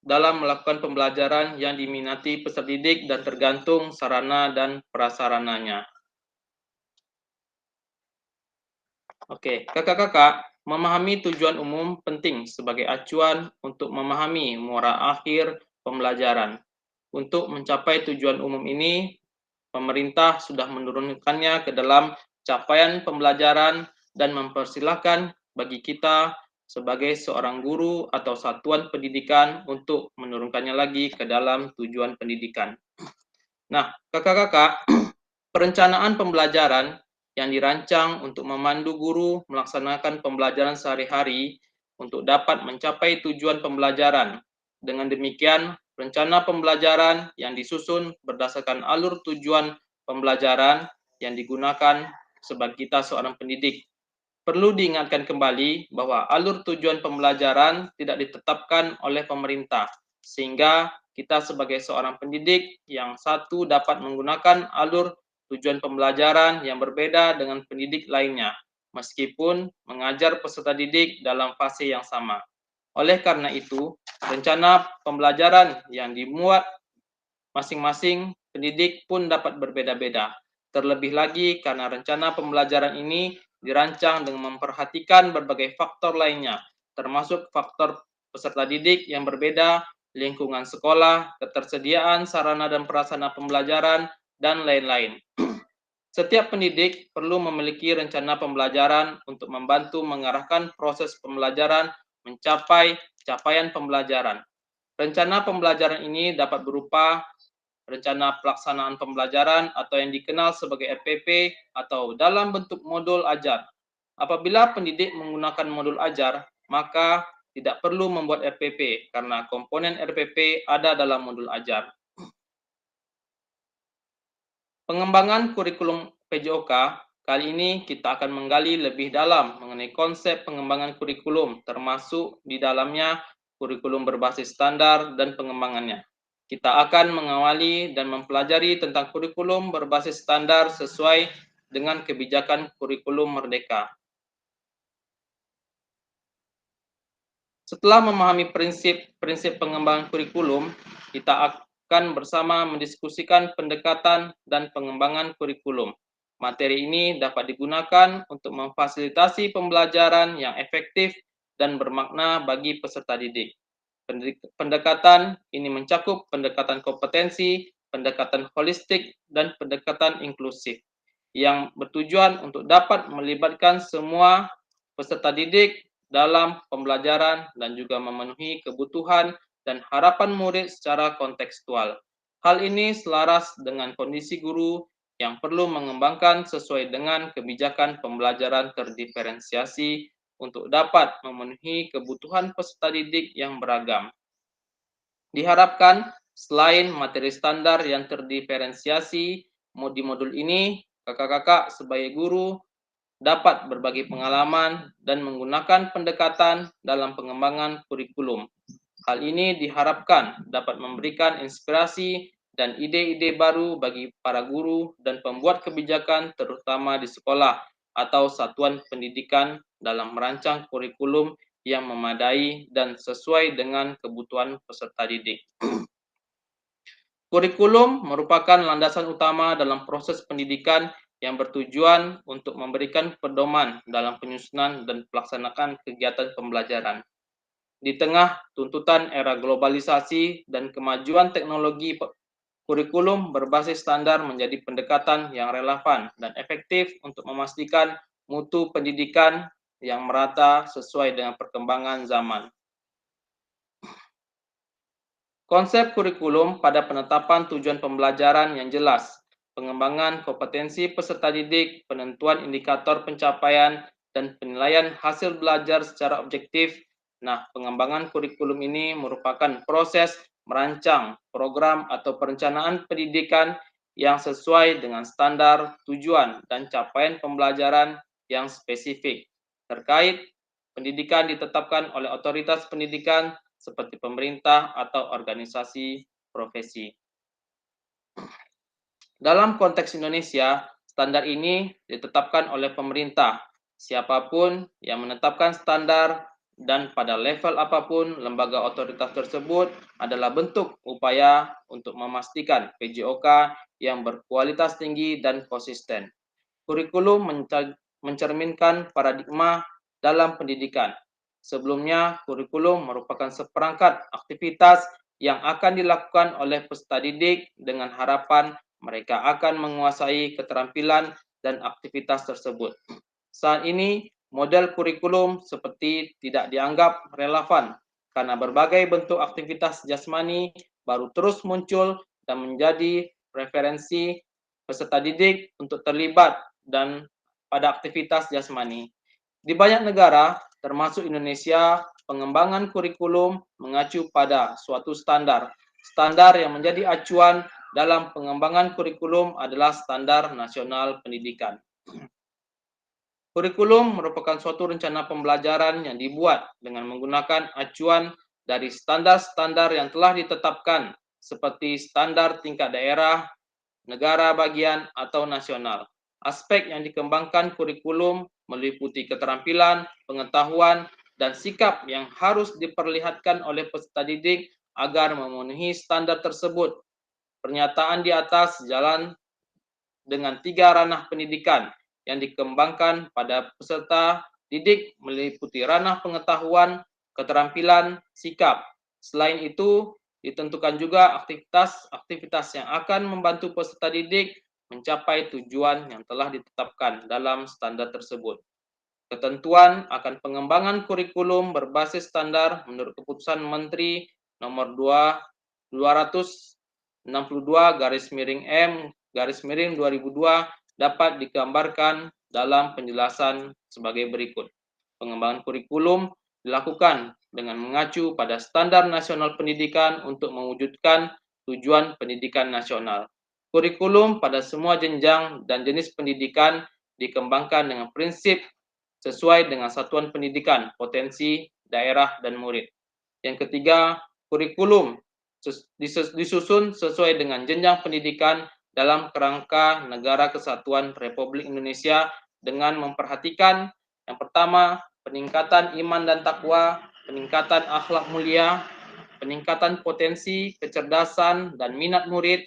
dalam melakukan pembelajaran yang diminati peserta didik dan tergantung sarana dan prasarananya. Oke, kakak-kakak, memahami tujuan umum penting sebagai acuan untuk memahami muara akhir pembelajaran. Untuk mencapai tujuan umum ini, pemerintah sudah menurunkannya ke dalam capaian pembelajaran dan mempersilahkan bagi kita sebagai seorang guru atau satuan pendidikan untuk menurunkannya lagi ke dalam tujuan pendidikan. Nah, kakak-kakak, perencanaan pembelajaran yang dirancang untuk memandu guru melaksanakan pembelajaran sehari-hari untuk dapat mencapai tujuan pembelajaran. Dengan demikian, rencana pembelajaran yang disusun berdasarkan alur tujuan pembelajaran yang digunakan sebagai kita seorang pendidik. Perlu diingatkan kembali bahwa alur tujuan pembelajaran tidak ditetapkan oleh pemerintah, sehingga kita sebagai seorang pendidik yang satu dapat menggunakan alur tujuan pembelajaran yang berbeda dengan pendidik lainnya, meskipun mengajar peserta didik dalam fase yang sama. Oleh karena itu, rencana pembelajaran yang dimuat masing-masing pendidik pun dapat berbeda-beda. Terlebih lagi karena rencana pembelajaran ini dirancang dengan memperhatikan berbagai faktor lainnya, termasuk faktor peserta didik yang berbeda, lingkungan sekolah, ketersediaan sarana dan prasarana pembelajaran, dan lain-lain. Setiap pendidik perlu memiliki rencana pembelajaran untuk membantu mengarahkan proses pembelajaran mencapai capaian pembelajaran. Rencana pembelajaran ini dapat berupa rencana pelaksanaan pembelajaran atau yang dikenal sebagai RPP atau dalam bentuk modul ajar. Apabila pendidik menggunakan modul ajar, maka tidak perlu membuat RPP karena komponen RPP ada dalam modul ajar. Pengembangan kurikulum PJOK, kali ini kita akan menggali lebih dalam mengenai konsep pengembangan kurikulum, termasuk di dalamnya kurikulum berbasis standar dan pengembangannya. Kita akan mengawali dan mempelajari tentang kurikulum berbasis standar sesuai dengan kebijakan kurikulum merdeka. Setelah memahami prinsip pengembangan kurikulum, kita akan bersama mendiskusikan pendekatan dan pengembangan kurikulum. Materi ini dapat digunakan untuk memfasilitasi pembelajaran yang efektif dan bermakna bagi peserta didik. Pendekatan ini mencakup pendekatan kompetensi, pendekatan holistik, dan pendekatan inklusif yang bertujuan untuk dapat melibatkan semua peserta didik dalam pembelajaran dan juga memenuhi kebutuhan dan harapan murid secara kontekstual. Hal ini selaras dengan kondisi guru yang perlu mengembangkan sesuai dengan kebijakan pembelajaran terdiferensiasi untuk dapat memenuhi kebutuhan peserta didik yang beragam. Diharapkan selain materi standar yang terdiferensiasi di modul ini, kakak-kakak sebagai guru dapat berbagi pengalaman dan menggunakan pendekatan dalam pengembangan kurikulum. Hal ini diharapkan dapat memberikan inspirasi dan ide-ide baru bagi para guru dan pembuat kebijakan terutama di sekolah atau satuan pendidikan dalam merancang kurikulum yang memadai dan sesuai dengan kebutuhan peserta didik. Kurikulum merupakan landasan utama dalam proses pendidikan yang bertujuan untuk memberikan pedoman dalam penyusunan dan pelaksanaan kegiatan pembelajaran. Di tengah tuntutan era globalisasi dan kemajuan teknologi, kurikulum berbasis standar menjadi pendekatan yang relevan dan efektif untuk memastikan mutu pendidikan yang merata sesuai dengan perkembangan zaman. Konsep kurikulum pada penetapan tujuan pembelajaran yang jelas, pengembangan kompetensi peserta didik, penentuan indikator pencapaian, dan penilaian hasil belajar secara objektif. Nah, pengembangan kurikulum ini merupakan proses merancang program atau perencanaan pendidikan yang sesuai dengan standar, tujuan, dan capaian pembelajaran yang spesifik. Terkait pendidikan ditetapkan oleh otoritas pendidikan seperti pemerintah atau organisasi profesi. Dalam konteks Indonesia, standar ini ditetapkan oleh pemerintah. Siapapun yang menetapkan standar dan pada level apapun lembaga otoritas tersebut adalah bentuk upaya untuk memastikan PJOK yang berkualitas tinggi dan konsisten. Kurikulum mencerminkan paradigma dalam pendidikan. Sebelumnya, kurikulum merupakan seperangkat aktivitas yang akan dilakukan oleh peserta didik dengan harapan mereka akan menguasai keterampilan dan aktivitas tersebut. Saat ini, model kurikulum seperti tidak dianggap relevan karena berbagai bentuk aktivitas jasmani baru terus muncul dan menjadi preferensi peserta didik untuk terlibat dan pada aktivitas jasmani. Di banyak negara, termasuk Indonesia, pengembangan kurikulum mengacu pada suatu standar. Standar yang menjadi acuan dalam pengembangan kurikulum adalah Standar Nasional Pendidikan. Kurikulum merupakan suatu rencana pembelajaran yang dibuat dengan menggunakan acuan dari standar-standar yang telah ditetapkan, seperti standar tingkat daerah, negara bagian, atau nasional. Aspek yang dikembangkan kurikulum meliputi keterampilan, pengetahuan, dan sikap yang harus diperlihatkan oleh peserta didik agar memenuhi standar tersebut. Pernyataan di atas jalan dengan 3 ranah pendidikan yang dikembangkan pada peserta didik meliputi ranah pengetahuan, keterampilan, sikap. Selain itu, ditentukan juga aktivitas-aktivitas yang akan membantu peserta didik mencapai tujuan yang telah ditetapkan dalam standar tersebut. Ketentuan akan pengembangan kurikulum berbasis standar menurut Keputusan Menteri Nomor 262/M/2002 dapat digambarkan dalam penjelasan sebagai berikut. Pengembangan kurikulum dilakukan dengan mengacu pada standar nasional pendidikan untuk mewujudkan tujuan pendidikan nasional. Kurikulum pada semua jenjang dan jenis pendidikan dikembangkan dengan prinsip sesuai dengan satuan pendidikan, potensi, daerah, dan murid. Yang ketiga, kurikulum disusun sesuai dengan jenjang pendidikan dalam kerangka Negara Kesatuan Republik Indonesia dengan memperhatikan yang pertama, peningkatan iman dan takwa, peningkatan akhlak mulia, peningkatan potensi, kecerdasan, dan minat murid,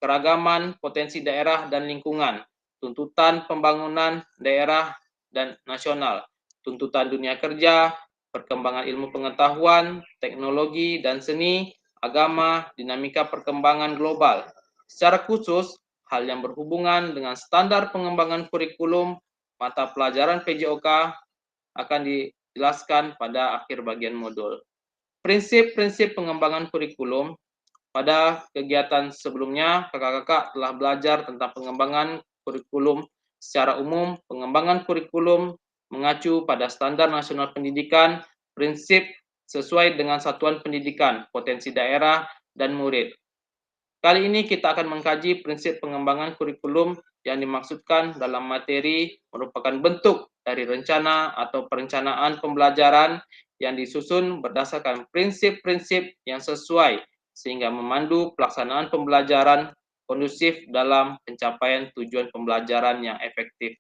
keragaman potensi daerah dan lingkungan, tuntutan pembangunan daerah dan nasional, tuntutan dunia kerja, perkembangan ilmu pengetahuan, teknologi dan seni, agama, dinamika perkembangan global. Secara khusus, hal yang berhubungan dengan standar pengembangan kurikulum mata pelajaran PJOK akan dijelaskan pada akhir bagian modul. Prinsip-prinsip pengembangan kurikulum. Pada kegiatan sebelumnya, kakak-kakak telah belajar tentang pengembangan kurikulum secara umum. Pengembangan kurikulum mengacu pada standar nasional pendidikan, prinsip sesuai dengan satuan pendidikan, potensi daerah, dan murid. Kali ini kita akan mengkaji prinsip pengembangan kurikulum yang dimaksudkan dalam materi merupakan bentuk dari rencana atau perencanaan pembelajaran yang disusun berdasarkan prinsip-prinsip yang sesuai sehingga memandu pelaksanaan pembelajaran kondusif dalam pencapaian tujuan pembelajaran yang efektif.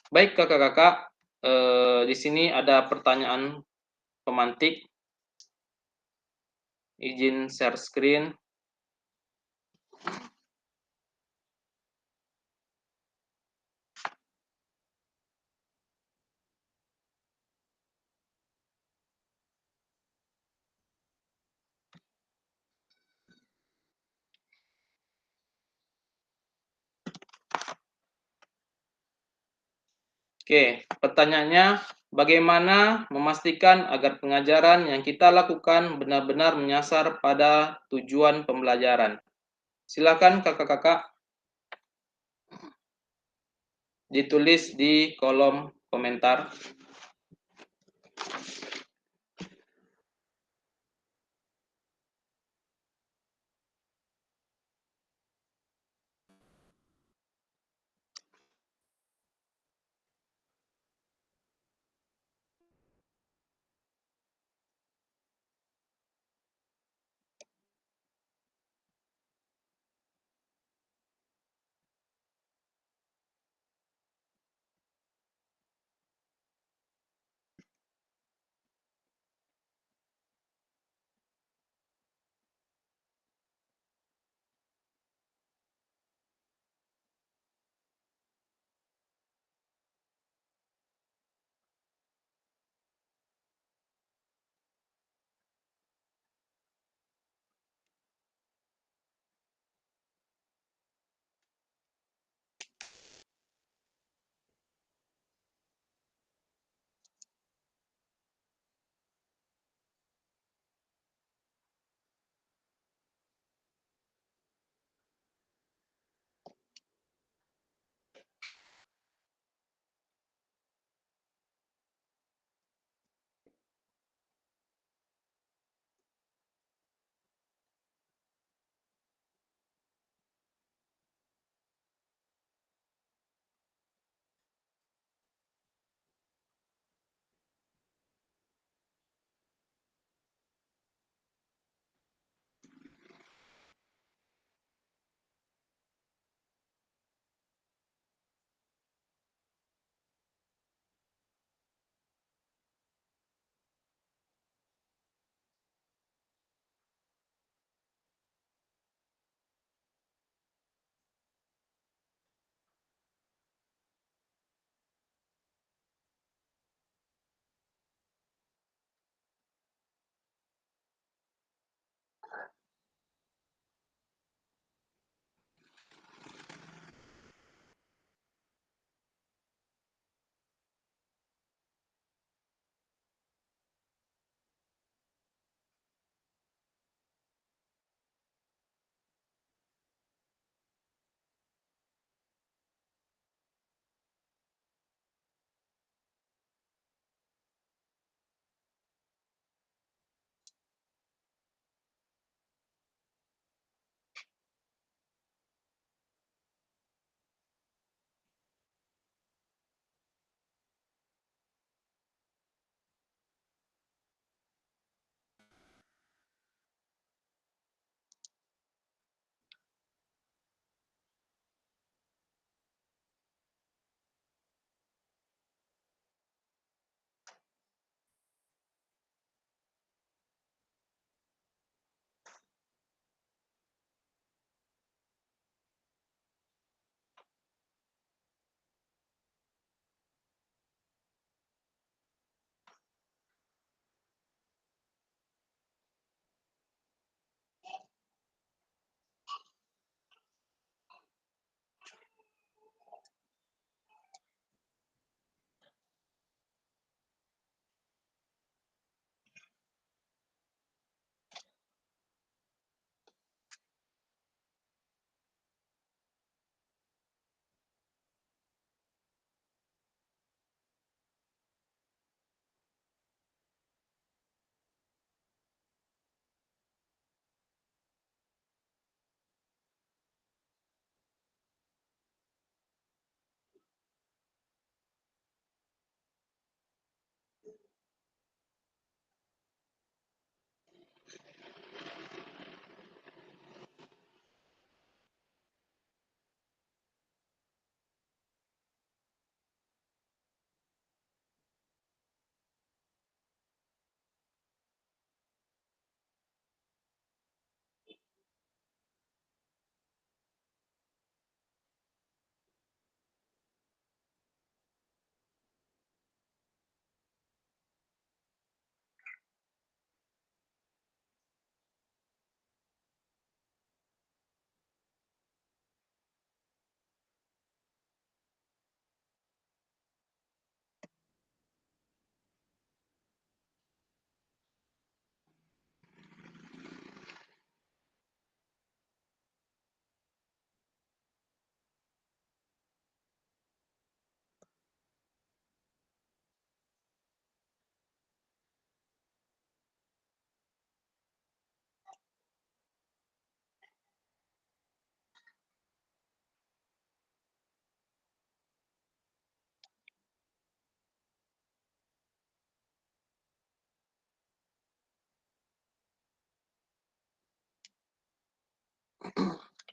Baik kakak-kakak, di sini ada pertanyaan pemantik. Izin share screen. Oke, pertanyaannya, bagaimana memastikan agar pengajaran yang kita lakukan benar-benar menyasar pada tujuan pembelajaran? Silakan kakak-kakak ditulis di kolom komentar.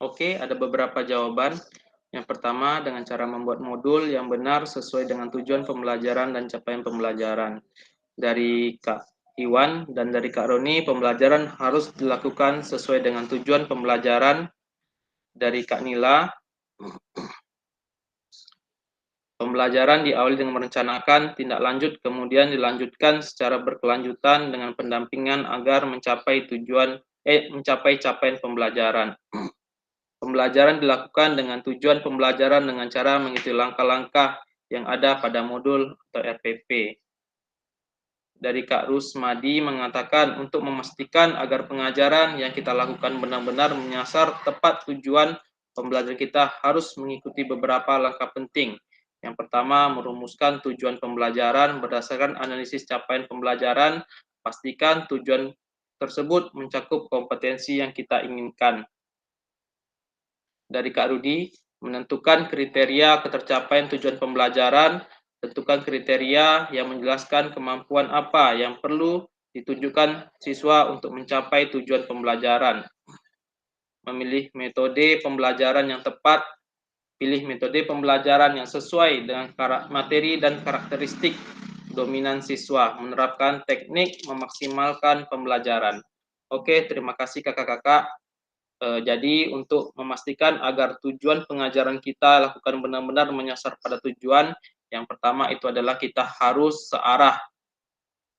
Oke, ada beberapa jawaban. Yang pertama, dengan cara membuat modul yang benar sesuai dengan tujuan pembelajaran dan capaian pembelajaran. Dari Kak Iwan dan dari Kak Roni, pembelajaran harus dilakukan sesuai dengan tujuan pembelajaran. Dari Kak Nila, pembelajaran diawali dengan merencanakan tindak lanjut, kemudian dilanjutkan secara berkelanjutan dengan pendampingan agar mencapai capaian pembelajaran. Pembelajaran dilakukan dengan tujuan pembelajaran dengan cara mengikuti langkah-langkah yang ada pada modul atau RPP. Dari Kak Rusmadi mengatakan untuk memastikan agar pengajaran yang kita lakukan benar-benar menyasar tepat tujuan pembelajaran kita harus mengikuti beberapa langkah penting. Yang pertama, merumuskan tujuan pembelajaran berdasarkan analisis capaian pembelajaran. Pastikan tujuan tersebut mencakup kompetensi yang kita inginkan. Dari Kak Rudi, menentukan kriteria ketercapaian tujuan pembelajaran, tentukan kriteria yang menjelaskan kemampuan apa yang perlu ditunjukkan siswa untuk mencapai tujuan pembelajaran. Memilih metode pembelajaran yang tepat, pilih metode pembelajaran yang sesuai dengan materi dan karakteristik dominan siswa, menerapkan teknik memaksimalkan pembelajaran. Oke, terima kasih kakak-kakak. Jadi untuk memastikan agar tujuan pengajaran kita lakukan benar-benar menyasar pada tujuan, yang pertama itu adalah kita harus searah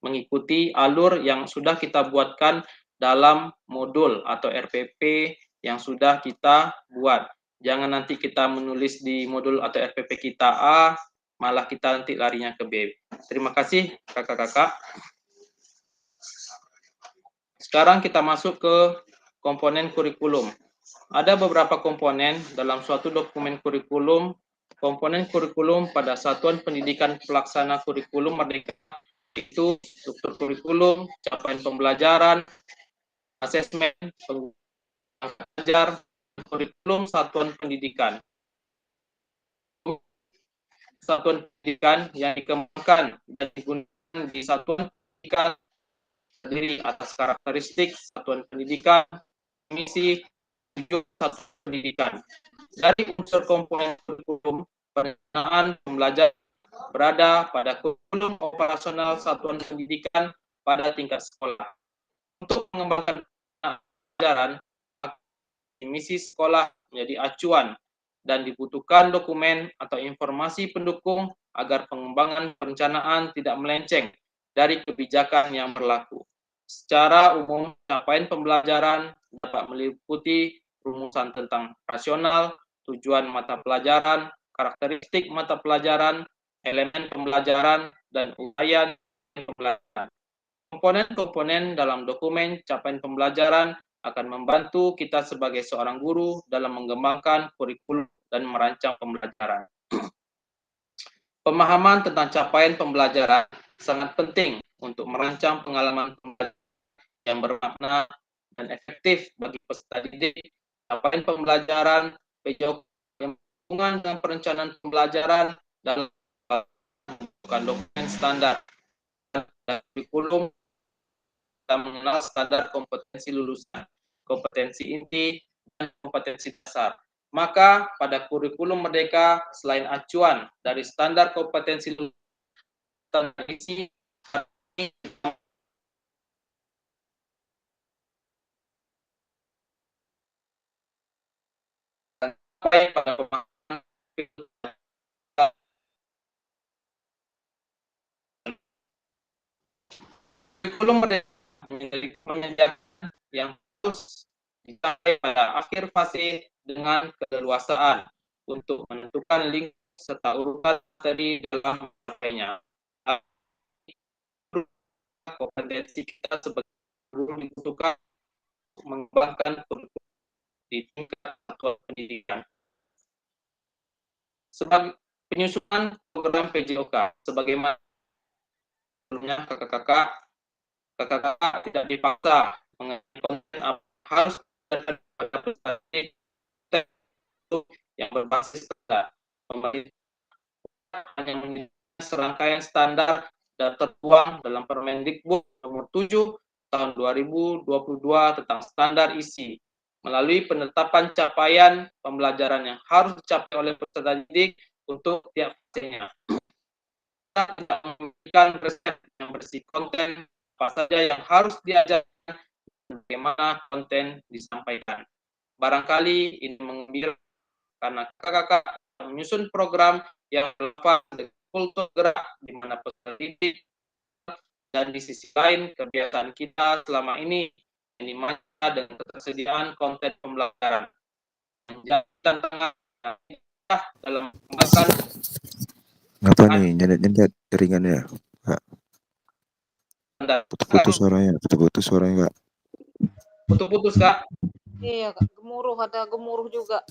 mengikuti alur yang sudah kita buatkan dalam modul atau RPP yang sudah kita buat. Jangan nanti kita menulis di modul atau RPP kita A, malah kita nanti larinya ke B. Terima kasih kakak-kakak. Sekarang kita masuk ke komponen kurikulum. Ada beberapa komponen dalam suatu dokumen kurikulum. Komponen kurikulum pada satuan pendidikan pelaksana kurikulum Merdeka itu struktur kurikulum, capaian pembelajaran, asesmen, pengajar, kurikulum satuan pendidikan. Satuan pendidikan yang dikembangkan dan digunakan di satuan pendidikan terdiri atas karakteristik satuan pendidikan, misi, tujuan satuan pendidikan. Dari unsur komponen kurikulum, pendanaan pembelajaran berada pada kurikulum operasional satuan pendidikan pada tingkat sekolah. Untuk mengembangkan pelajaran, misi sekolah menjadi acuan dan dibutuhkan dokumen atau informasi pendukung agar pengembangan perencanaan tidak melenceng dari kebijakan yang berlaku. Secara umum, capaian pembelajaran dapat meliputi rumusan tentang rasional, tujuan mata pelajaran, karakteristik mata pelajaran, elemen pembelajaran, dan uraian pembelajaran. Komponen-komponen dalam dokumen capaian pembelajaran akan membantu kita sebagai seorang guru dalam mengembangkan kurikulum dan merancang pembelajaran. Pemahaman tentang capaian pembelajaran sangat penting untuk merancang pengalaman pembelajaran yang bermakna dan efektif bagi peserta didik. Capaian pembelajaran yang berhubungan dengan perencanaan pembelajaran dalam dokumen standar dan kurikulum kita mengenal standar kompetensi lulusan, kompetensi inti, dan kompetensi dasar. Maka pada kurikulum Merdeka, selain acuan dari standar kompetensi lulusan, isi kurikulum Merdeka menyediakan yang harus dicapai pada akhir fase dengan keleluasaan untuk menentukan link serta urutan materi dalam mencapainya. Kompetensi kita sebagai guru dibutuhkan untuk mengembangkan kurikulum di tingkat satuan pendidikan. Sebagai penyusunan program PJOK, sebagaimana sebelumnya kakak-kakak tidak dipaksa mengenai konten harus pada yang berbasis standar. Pemerintah hanya menyediakan serangkaian standar dan tertuang dalam Permendikbud nomor 7 tahun 2022 tentang standar isi. melalui penetapan capaian pembelajaran yang harus dicapai oleh peserta didik untuk tiap fasenya. Kita tidak memberikan resep yang bersih konten apa saja yang harus diajarkan, bagaimana konten disampaikan. Barangkali ini mengembirakan karena kakak-kakak menyusun program yang relevan dengan kultur gerak di mana peserta didik dan di sisi lain kebiasaan kita selama ini yang dimana dengan ketersediaan konten pembelajaran. Menjadi tantangan kita dalam mengembangkan Apa nih nyedet-nyedet jaringannya? Kak, putus-putus suaranya Kak. Putus-putus Kak. Iya, Kak. Gemuruh, ada gemuruh juga.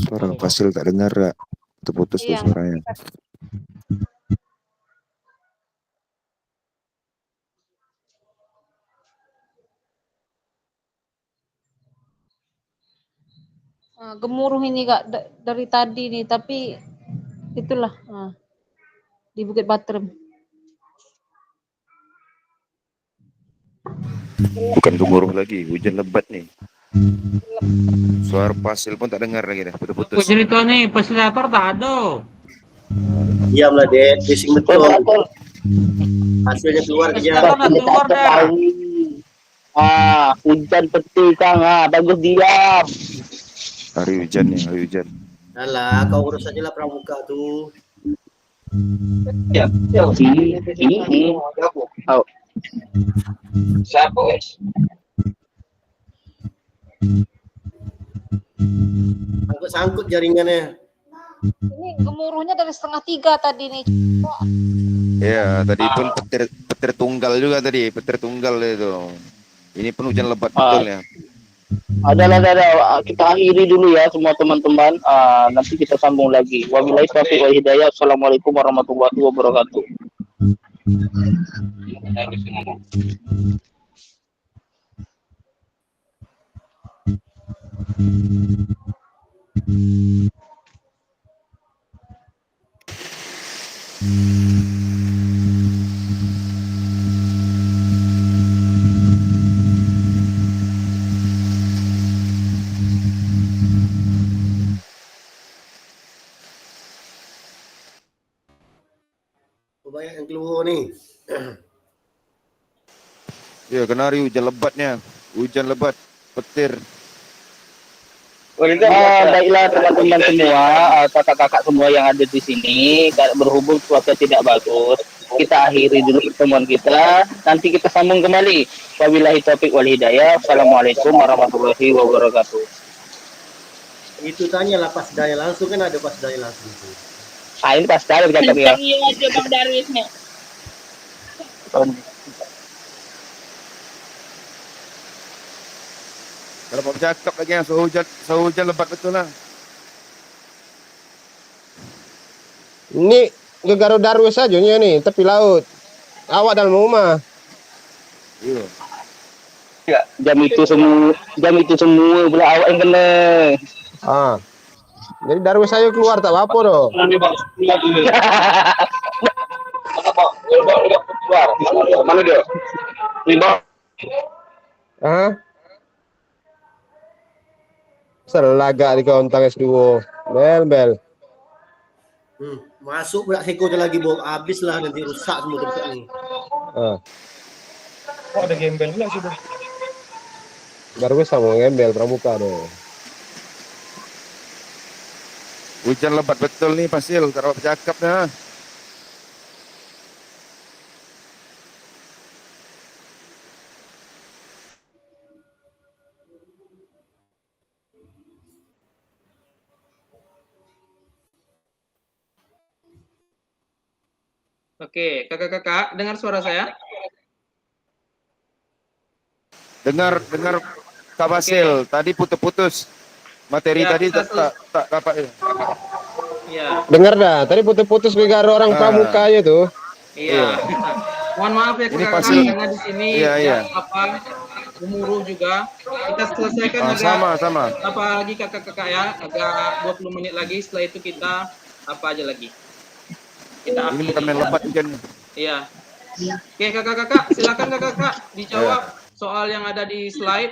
Suara Fasil tak dengar Kak. Putus-putus tuh Iya, suaranya. gemuruh ini Kak dari tadi nih, tapi itulah di Bukit Batrem. Bukan gemuruh lagi, hujan lebat nih. Suara Fasil pun tak dengar lagi dah, putus-putus. Cerita nih, fasilitator tak ada. Diamlah Ded, bising betul. Hasilnya keluar kejar. Keluar dah. Hujan peti Kang, bagus diam. Hari hujan nih, hari hujan. Alah, kau urus aja lah pramuka tuh. Siapa guys? Sangkut jaringannya. Ini gemuruhnya dari 2:30 tadi nih. Ya, tadi pun petir tunggal juga tadi, petir tunggal itu. Ini pun hujan lebat betul ya. Ada. Kita akhiri dulu ya semua teman-teman. Nanti kita sambung lagi. Wabillahi taufiq wal hidayah. Assalamualaikum warahmatullahi wabarakatuh. Banyak yang keluar nih. Ya, kena hari hujan lebatnya. Hujan lebat, petir. Baiklah teman-teman semua, kakak-kakak semua yang ada di sini, berhubung cuaca tidak bagus, kita akhiri dulu pertemuan kita. Nanti kita sambung kembali. Wabillahi taufiq wal hidayah. Assalamualaikum warahmatullahi wabarakatuh. Itu tanyalah pas daya langsung, kan ada pas daya langsung tuh. Ini pas dari bercakap ya. Iya aja Bang Darwis nih. Kalau mau bercakap lagi yang sehujan lebat betul lah. Ini Gegaro Darwis saja nih, tepi laut. Awak dalam rumah. Iya. Jam itu semua pula awak yang kena. Jadi Darwis saya keluar tak apa doh. Mana dia? Selaga di kontang S2. Bel. Masuk pula sekolah lagi, Bob. Habis lah, nanti rusak semua tempat ini. Kok ada gembel pula sih, Bang? Darwis sama ngembel pramuka doh. Hujan lebat betul nih Fasil, tak dapat bercakap dah. Oke, kakak-kakak, dengar suara saya? Dengar Kak Fasil, tadi putus-putus. Materi Ya, tadi tak dapat. Iya. Dengar dah, tadi putus-putus Gegaro orang pramuka aja tuh. Iya. Mohon maaf ya Ini kakak-kakak, Fasil. karena di sini Iya. gemuruh juga. Kita selesaikan Sama. apa lagi kakak-kakak ya, agak 20 menit lagi. Setelah itu kita apa aja lagi. Kita Ini bukan main lebat hujan. Iya. Oke kakak-kakak, silakan kakak-kakak dijawab soal yang ada di slide.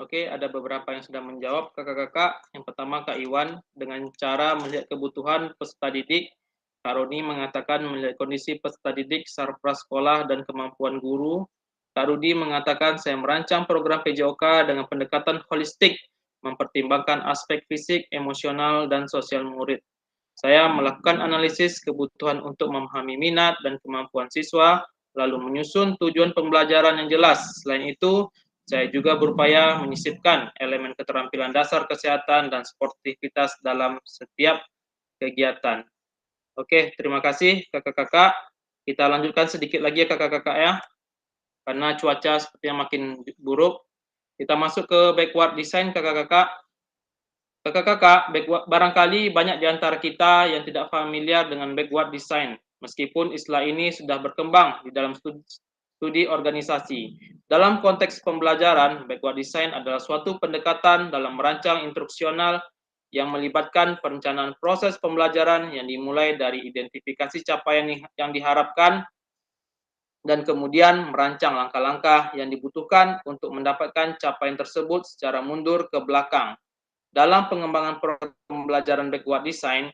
Oke, ada beberapa yang sudah menjawab, kakak-kakak. Yang pertama, Kak Iwan, dengan cara melihat kebutuhan peserta didik. Kak Roni mengatakan melihat kondisi peserta didik, secara prasekolah, dan kemampuan guru. Kak Rudi mengatakan saya merancang program PJOK dengan pendekatan holistik, mempertimbangkan aspek fisik, emosional, dan sosial murid. Saya melakukan analisis kebutuhan untuk memahami minat dan kemampuan siswa, lalu menyusun tujuan pembelajaran yang jelas. Selain itu, saya juga berupaya menyisipkan elemen keterampilan dasar kesehatan dan sportivitas dalam setiap kegiatan. Oke, terima kasih kakak-kakak. Kita lanjutkan sedikit lagi ya kakak-kakak ya. Karena cuaca sepertinya makin buruk. Kita masuk ke backward design kakak-kakak. Kakak-kakak, barangkali banyak di antara kita yang tidak familiar dengan backward design, meskipun istilah ini sudah berkembang di dalam studi organisasi. Dalam konteks pembelajaran, backward design adalah suatu pendekatan dalam merancang instruksional yang melibatkan perencanaan proses pembelajaran yang dimulai dari identifikasi capaian yang diharapkan dan kemudian merancang langkah-langkah yang dibutuhkan untuk mendapatkan capaian tersebut secara mundur ke belakang. Dalam pengembangan program pembelajaran backward design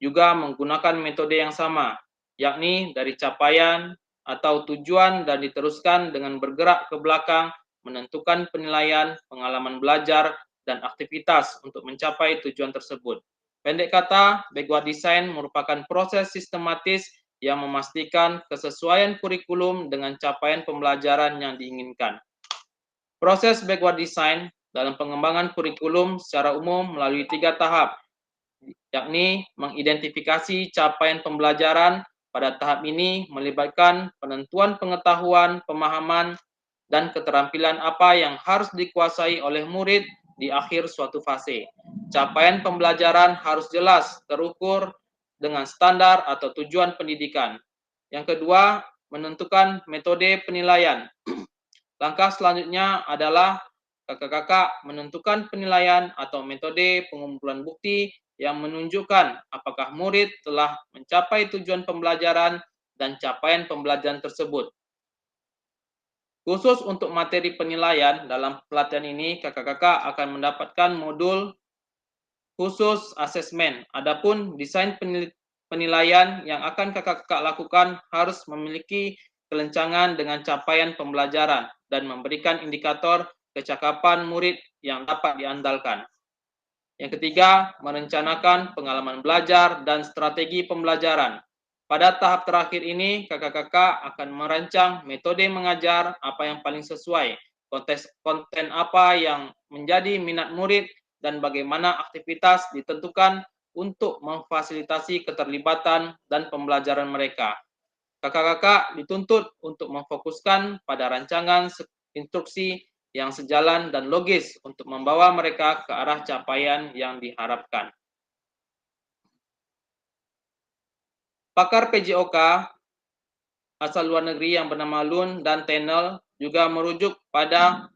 juga menggunakan metode yang sama, yakni dari capaian atau tujuan dan diteruskan dengan bergerak ke belakang, menentukan penilaian, pengalaman belajar, dan aktivitas untuk mencapai tujuan tersebut. Pendek kata, backward design merupakan proses sistematis yang memastikan kesesuaian kurikulum dengan capaian pembelajaran yang diinginkan. Proses backward design dalam pengembangan kurikulum secara umum melalui 3 tahap, yakni mengidentifikasi capaian pembelajaran. Pada tahap ini melibatkan penentuan pengetahuan, pemahaman, dan keterampilan apa yang harus dikuasai oleh murid di akhir suatu fase. Capaian pembelajaran harus jelas, terukur dengan standar atau tujuan pendidikan. Yang kedua, menentukan metode penilaian. Langkah selanjutnya adalah kakak-kakak menentukan penilaian atau metode pengumpulan bukti yang menunjukkan apakah murid telah mencapai tujuan pembelajaran dan capaian pembelajaran tersebut. Khusus untuk materi penilaian dalam pelatihan ini, kakak-kakak akan mendapatkan modul khusus asesmen. Adapun desain penilaian yang akan kakak-kakak lakukan harus memiliki kelencangan dengan capaian pembelajaran dan memberikan indikator kecakapan murid yang dapat diandalkan. Yang ketiga, merencanakan pengalaman belajar dan strategi pembelajaran. Pada tahap terakhir ini, kakak-kakak akan merancang metode mengajar apa yang paling sesuai, konten apa yang menjadi minat murid, dan bagaimana aktivitas ditentukan untuk memfasilitasi keterlibatan dan pembelajaran mereka. Kakak-kakak dituntut untuk memfokuskan pada rancangan instruksi yang sejalan dan logis untuk membawa mereka ke arah capaian yang diharapkan. Pakar PJOK asal luar negeri yang bernama Lun dan Tenel juga merujuk pada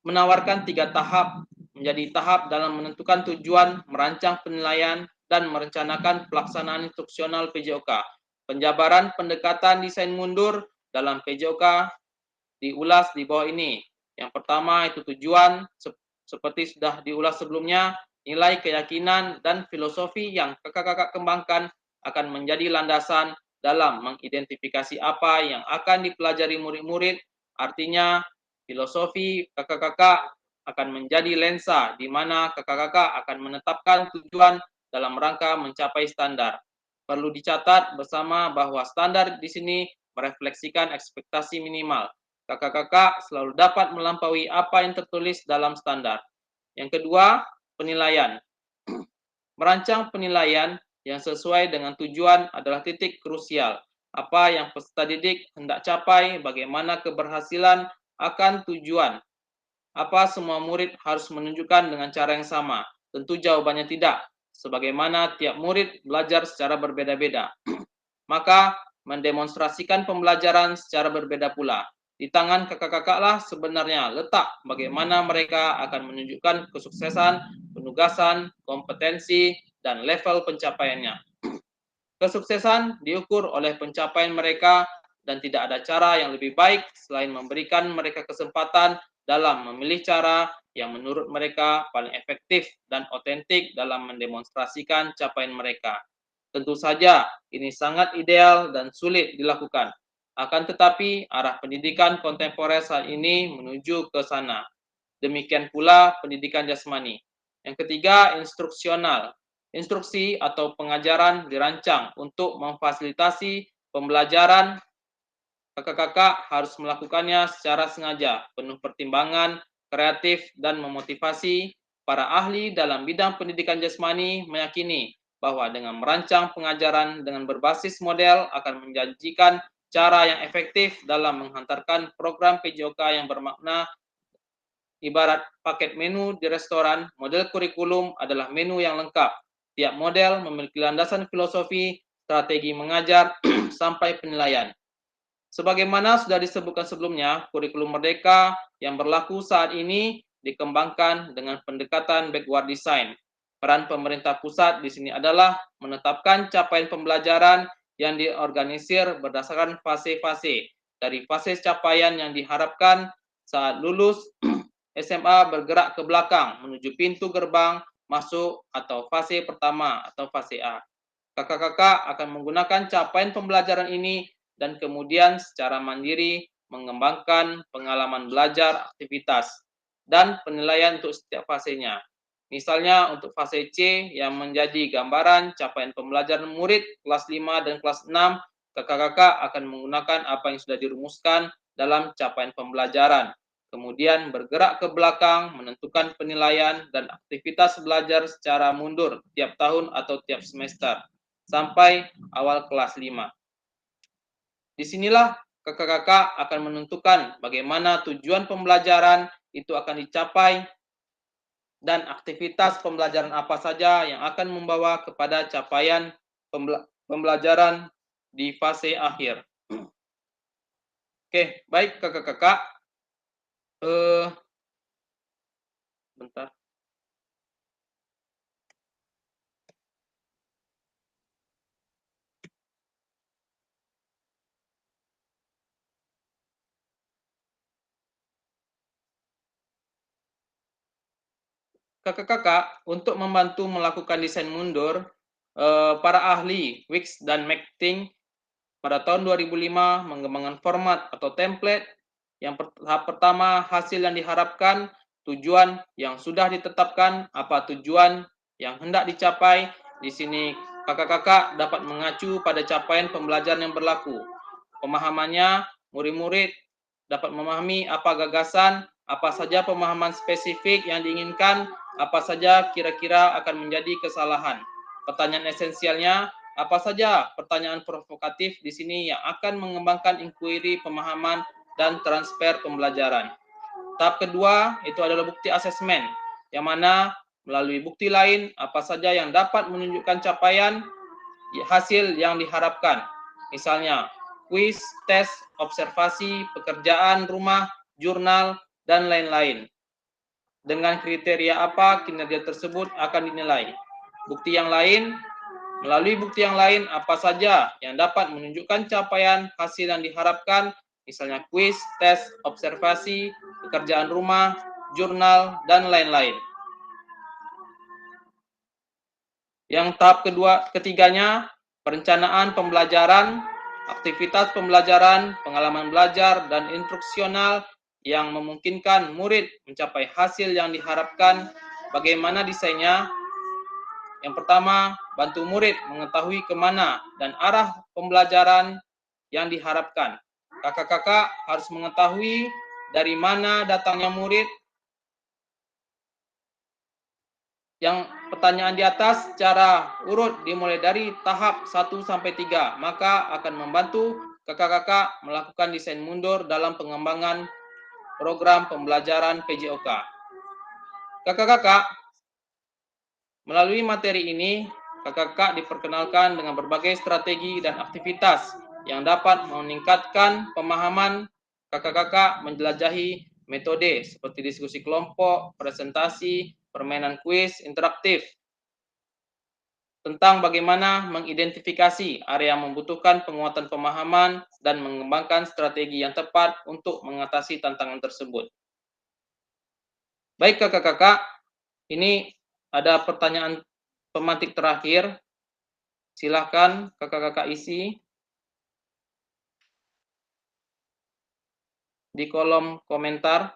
menawarkan 3 tahap menjadi tahap dalam menentukan tujuan, merancang penilaian, dan merencanakan pelaksanaan instruksional PJOK. Penjabaran pendekatan desain mundur dalam PJOK diulas di bawah ini. Yang pertama itu tujuan, seperti sudah diulas sebelumnya, nilai, keyakinan, dan filosofi yang kakak-kakak kembangkan akan menjadi landasan dalam mengidentifikasi apa yang akan dipelajari murid-murid. Artinya, filosofi kakak-kakak akan menjadi lensa di mana kakak-kakak akan menetapkan tujuan dalam rangka mencapai standar. Perlu dicatat bersama bahwa standar di sini merefleksikan ekspektasi minimal. Kakak-kakak selalu dapat melampaui apa yang tertulis dalam standar. Yang kedua, penilaian. Merancang penilaian yang sesuai dengan tujuan adalah titik krusial. Apa yang peserta didik hendak capai, bagaimana keberhasilan akan tujuan. Apa semua murid harus menunjukkan dengan cara yang sama? Tentu jawabannya tidak, sebagaimana tiap murid belajar secara berbeda-beda. Maka mendemonstrasikan pembelajaran secara berbeda pula. Di tangan kakak-kakaklah sebenarnya letak bagaimana mereka akan menunjukkan kesuksesan, penugasan, kompetensi, dan level pencapaiannya. Kesuksesan diukur oleh pencapaian mereka dan tidak ada cara yang lebih baik selain memberikan mereka kesempatan dalam memilih cara yang menurut mereka paling efektif dan otentik dalam mendemonstrasikan capaian mereka. Tentu saja ini sangat ideal dan sulit dilakukan. Akan tetapi, arah pendidikan kontemporer saat ini menuju ke sana. Demikian pula pendidikan jasmani. Yang ketiga, instruksional. Instruksi atau pengajaran dirancang untuk memfasilitasi pembelajaran. Kakak-kakak harus melakukannya secara sengaja, penuh pertimbangan, kreatif, dan memotivasi. Para ahli dalam bidang pendidikan jasmani meyakini bahwa dengan merancang pengajaran dengan berbasis model akan menjanjikan cara yang efektif dalam menghantarkan program PJOK yang bermakna. Ibarat paket menu di restoran, model kurikulum adalah menu yang lengkap. Tiap model memiliki landasan filosofi, strategi mengajar, sampai penilaian. Sebagaimana sudah disebutkan sebelumnya, kurikulum merdeka yang berlaku saat ini dikembangkan dengan pendekatan backward design. Peran pemerintah pusat di sini adalah menetapkan capaian pembelajaran yang diorganisir berdasarkan fase-fase. Dari fase capaian yang diharapkan saat lulus SMA bergerak ke belakang menuju pintu gerbang masuk atau fase pertama atau fase A. Kakak-kakak akan menggunakan capaian pembelajaran ini dan kemudian secara mandiri mengembangkan pengalaman belajar, aktivitas, dan penilaian untuk setiap fasenya. Misalnya untuk fase C yang menjadi gambaran capaian pembelajaran murid kelas 5 dan kelas 6, kakak-kakak akan menggunakan apa yang sudah dirumuskan dalam capaian pembelajaran. Kemudian bergerak ke belakang, menentukan penilaian dan aktivitas belajar secara mundur tiap tahun atau tiap semester, sampai awal kelas 5. Disinilah kakak-kakak akan menentukan bagaimana tujuan pembelajaran itu akan dicapai dan aktivitas pembelajaran apa saja yang akan membawa kepada capaian pembelajaran di fase akhir. Oke, baik kakak-kakak. Bentar. Kakak-kakak, untuk membantu melakukan desain mundur, para ahli Wix dan McTing pada tahun 2005 mengembangkan format atau template. Yang tahap pertama, hasil yang diharapkan, tujuan yang sudah ditetapkan, apa tujuan yang hendak dicapai. Di sini kakak-kakak dapat mengacu pada capaian pembelajaran yang berlaku. Pemahamannya, murid-murid dapat memahami apa gagasan, apa saja pemahaman spesifik yang diinginkan, apa saja kira-kira akan menjadi kesalahan. Pertanyaan esensialnya, apa saja pertanyaan provokatif di sini yang akan mengembangkan inquiry pemahaman dan transfer pembelajaran. Tahap kedua itu adalah bukti asesmen, yang mana melalui bukti lain apa saja yang dapat menunjukkan capaian hasil yang diharapkan. Misalnya kuis, tes, observasi, pekerjaan rumah, jurnal, dan lain-lain. Dengan kriteria apa kinerja tersebut akan dinilai. Bukti yang lain, melalui bukti yang lain apa saja yang dapat menunjukkan capaian hasil yang diharapkan, misalnya kuis, tes, observasi, pekerjaan rumah, jurnal, dan lain-lain. Yang tahap ketiganya, perencanaan pembelajaran, aktivitas pembelajaran, pengalaman belajar, dan instruksional yang memungkinkan murid mencapai hasil yang diharapkan. Bagaimana desainnya? Yang pertama, bantu murid mengetahui kemana dan arah pembelajaran yang diharapkan. Kakak-kakak harus mengetahui dari mana datangnya murid. Yang pertanyaan di atas secara urut dimulai dari tahap 1 sampai 3, maka akan membantu kakak-kakak melakukan desain mundur dalam pengembangan program pembelajaran PJOK. Kakak-kakak, melalui materi ini, kakak-kakak diperkenalkan dengan berbagai strategi dan aktivitas yang dapat meningkatkan pemahaman kakak-kakak menjelajahi metode seperti diskusi kelompok, presentasi, permainan kuis interaktif, tentang bagaimana mengidentifikasi area yang membutuhkan penguatan pemahaman dan mengembangkan strategi yang tepat untuk mengatasi tantangan tersebut. Baik kakak-kakak, ini ada pertanyaan pemantik terakhir. Silakan kakak-kakak isi. di kolom komentar.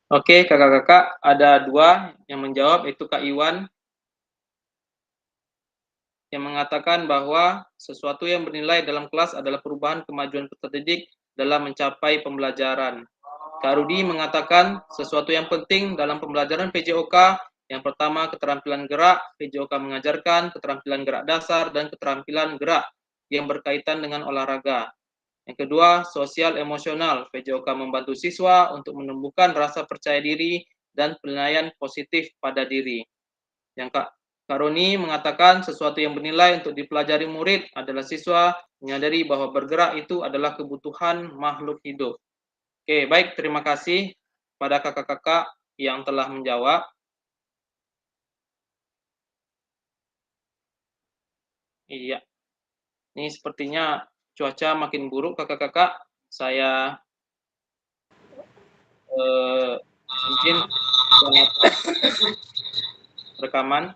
Oke, kakak-kakak, ada 2 yang menjawab, yaitu Kak Iwan yang mengatakan bahwa sesuatu yang bernilai dalam kelas adalah perubahan kemajuan peserta didik dalam mencapai pembelajaran. Kak Rudi mengatakan sesuatu yang penting dalam pembelajaran PJOK, yang pertama keterampilan gerak, PJOK mengajarkan keterampilan gerak dasar dan keterampilan gerak yang berkaitan dengan olahraga. Yang kedua, sosial emosional, PJOK membantu siswa untuk menumbuhkan rasa percaya diri dan penilaian positif pada diri. Yang Kak Roni mengatakan sesuatu yang bernilai untuk dipelajari murid adalah siswa menyadari bahwa bergerak itu adalah kebutuhan makhluk hidup. Oke, baik, terima kasih pada kakak-kakak yang telah menjawab. Iya. Ini sepertinya cuaca makin buruk kakak-kakak. Saya mungkin rekaman.